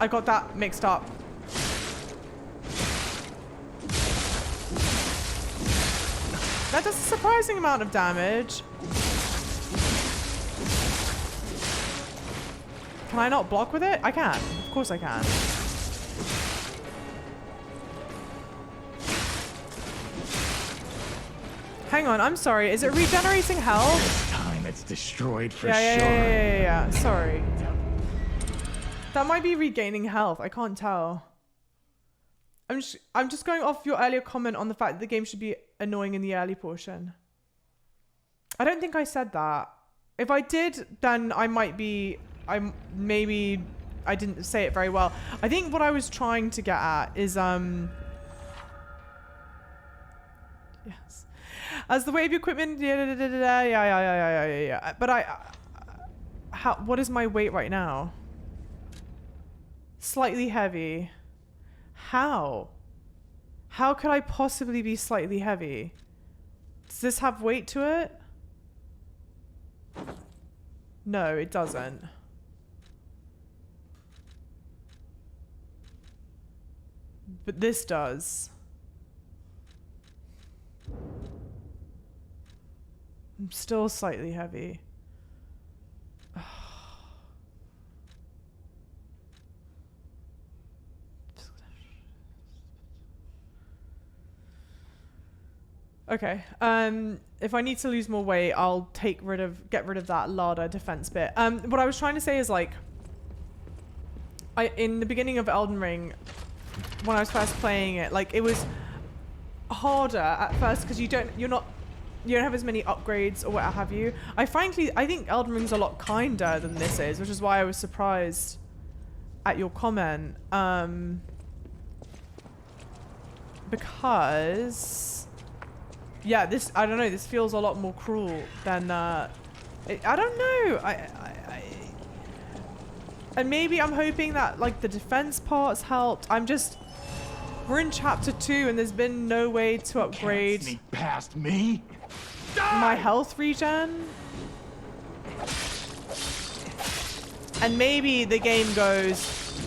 I got that mixed up. That does a surprising amount of damage. Can I not block with it? I can. Of course I can. Hang on, I'm sorry. Is it regenerating health? This time it's destroyed for sure. Yeah. Sorry. That might be regaining health. I can't tell. I'm just going off your earlier comment on the fact that the game should be annoying in the early portion. I don't think I said that. If I did, then I might be... maybe I didn't say it very well. I think what I was trying to get at is... Yes. As the weight of your equipment... Yeah. But what is my weight right now? Slightly heavy. How? How could I possibly be slightly heavy? Does this have weight to it? No, it doesn't. But this does. I'm still slightly heavy. Okay. If I need to lose more weight, I'll get rid of that larder defense bit. What I was trying to say is, like, in the beginning of Elden Ring, when I was first playing it, like, it was harder at first because you don't have as many upgrades or what have you. I think Elden Ring's a lot kinder than this is, which is why I was surprised at your comment. Because yeah, I don't know, this feels a lot more cruel than I don't know. And maybe I'm hoping that, like, the defense parts helped. We're in chapter 2 and there's been no way to upgrade Can't sneak past me. my health regen. And maybe the game goes,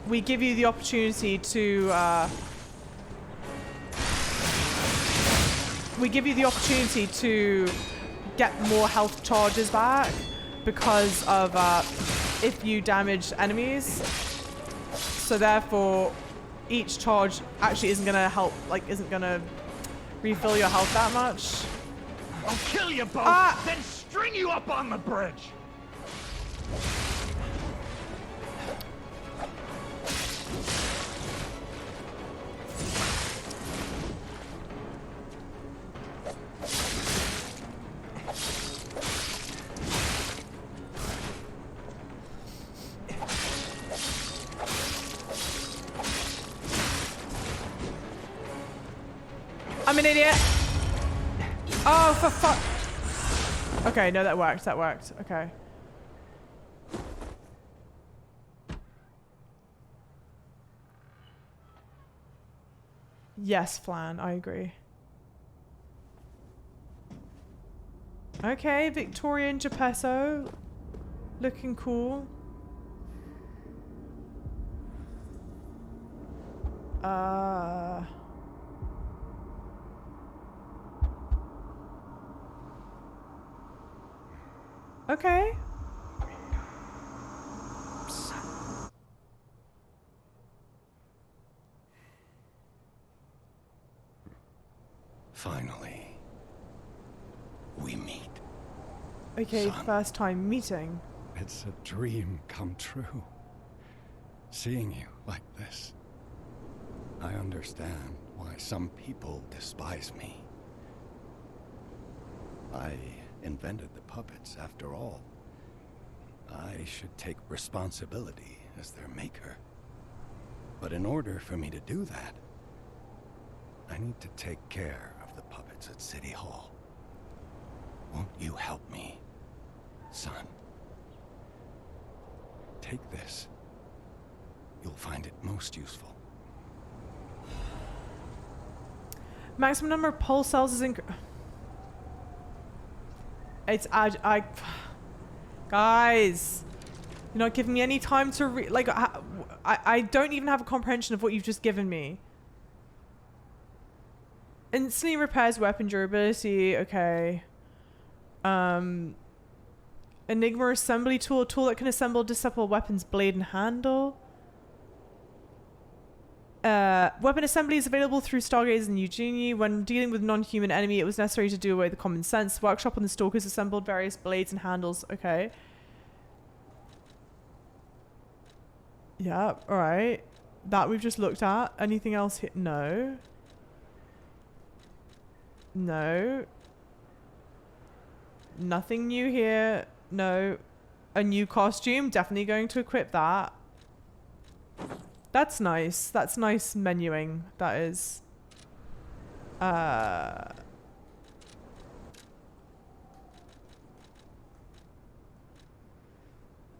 we give you the opportunity to get more health charges back because of if you damage enemies. So therefore, each charge actually isn't gonna help, like, isn't gonna refill your health that much. I'll kill you both, then string you up on the bridge. I'm an idiot. Oh, for fuck. Okay, no, that worked. Okay. Yes, Flan, I agree. Okay, Victorian Geppetto. Looking cool. Okay. Finally, we meet. Okay, Son. first time meeting. It's a dream come true. Seeing you like this. I understand why some people despise me. I invented the puppets, after all. I should take responsibility as their maker. But in order for me to do that, I need to take care of the puppets at City Hall. Won't you help me, son? Take this. You'll find it most useful. Maximum number of pulse cells is I guys, you're not giving me any time to like. I don't even have a comprehension of what you've just given me. Instantly repairs weapon durability. Okay. Enigma assembly tool, a tool that can assemble disassemble weapons blade and handle. Weapon assembly is available through Stargaze and Eugenie. When dealing with non-human enemy, it was necessary to do away with the common sense. Workshop on the Stalkers assembled various blades and handles. Okay. Yeah, alright. That we've just looked at. Anything else here? No. No. Nothing new here. No. A new costume. Definitely going to equip that. That's nice. That's nice menuing. That is. Oh,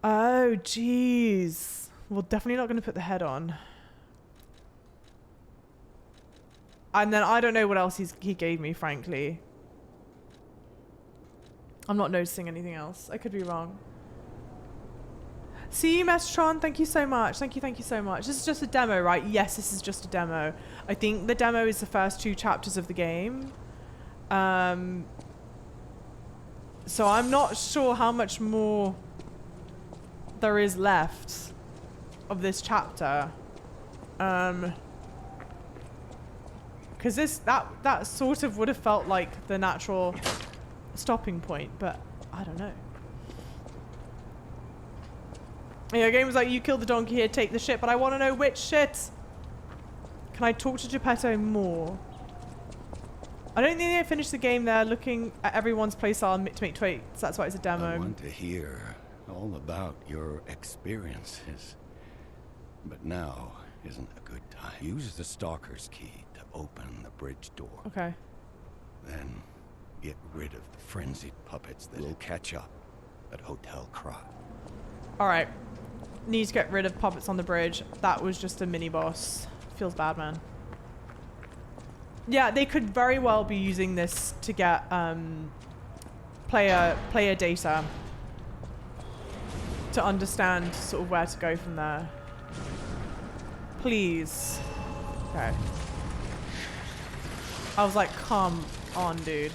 jeez. Well, definitely not going to put the head on. And then I don't know what else he gave me, frankly. I'm not noticing anything else. I could be wrong. See you, Mestron. Thank you so much. Thank you so much. This is just a demo, right? Yes, this is just a demo. I think the demo is the first 2 chapters of the game. So I'm not sure how much more there is left of this chapter. Because that sort of would have felt like the natural stopping point, but I don't know. Yeah, game was like, you killed the donkey here, take the shit, but I want to know which shit. Can I talk to Geppetto more? I don't think they finished the game there looking at everyone's playstyle to make tweets. That's why it's a demo. I want to hear all about your experiences. But now isn't a good time. Use the Stalker's key to open the bridge door. Okay. Then get rid of the frenzied puppets that will catch up at Hotel Krat. Alright. Need to get rid of puppets on the bridge. That was just a mini boss. Feels bad, man. Yeah, they could very well be using this to get player data to understand sort of where to go from there. Please. Okay. I was like, come on, dude.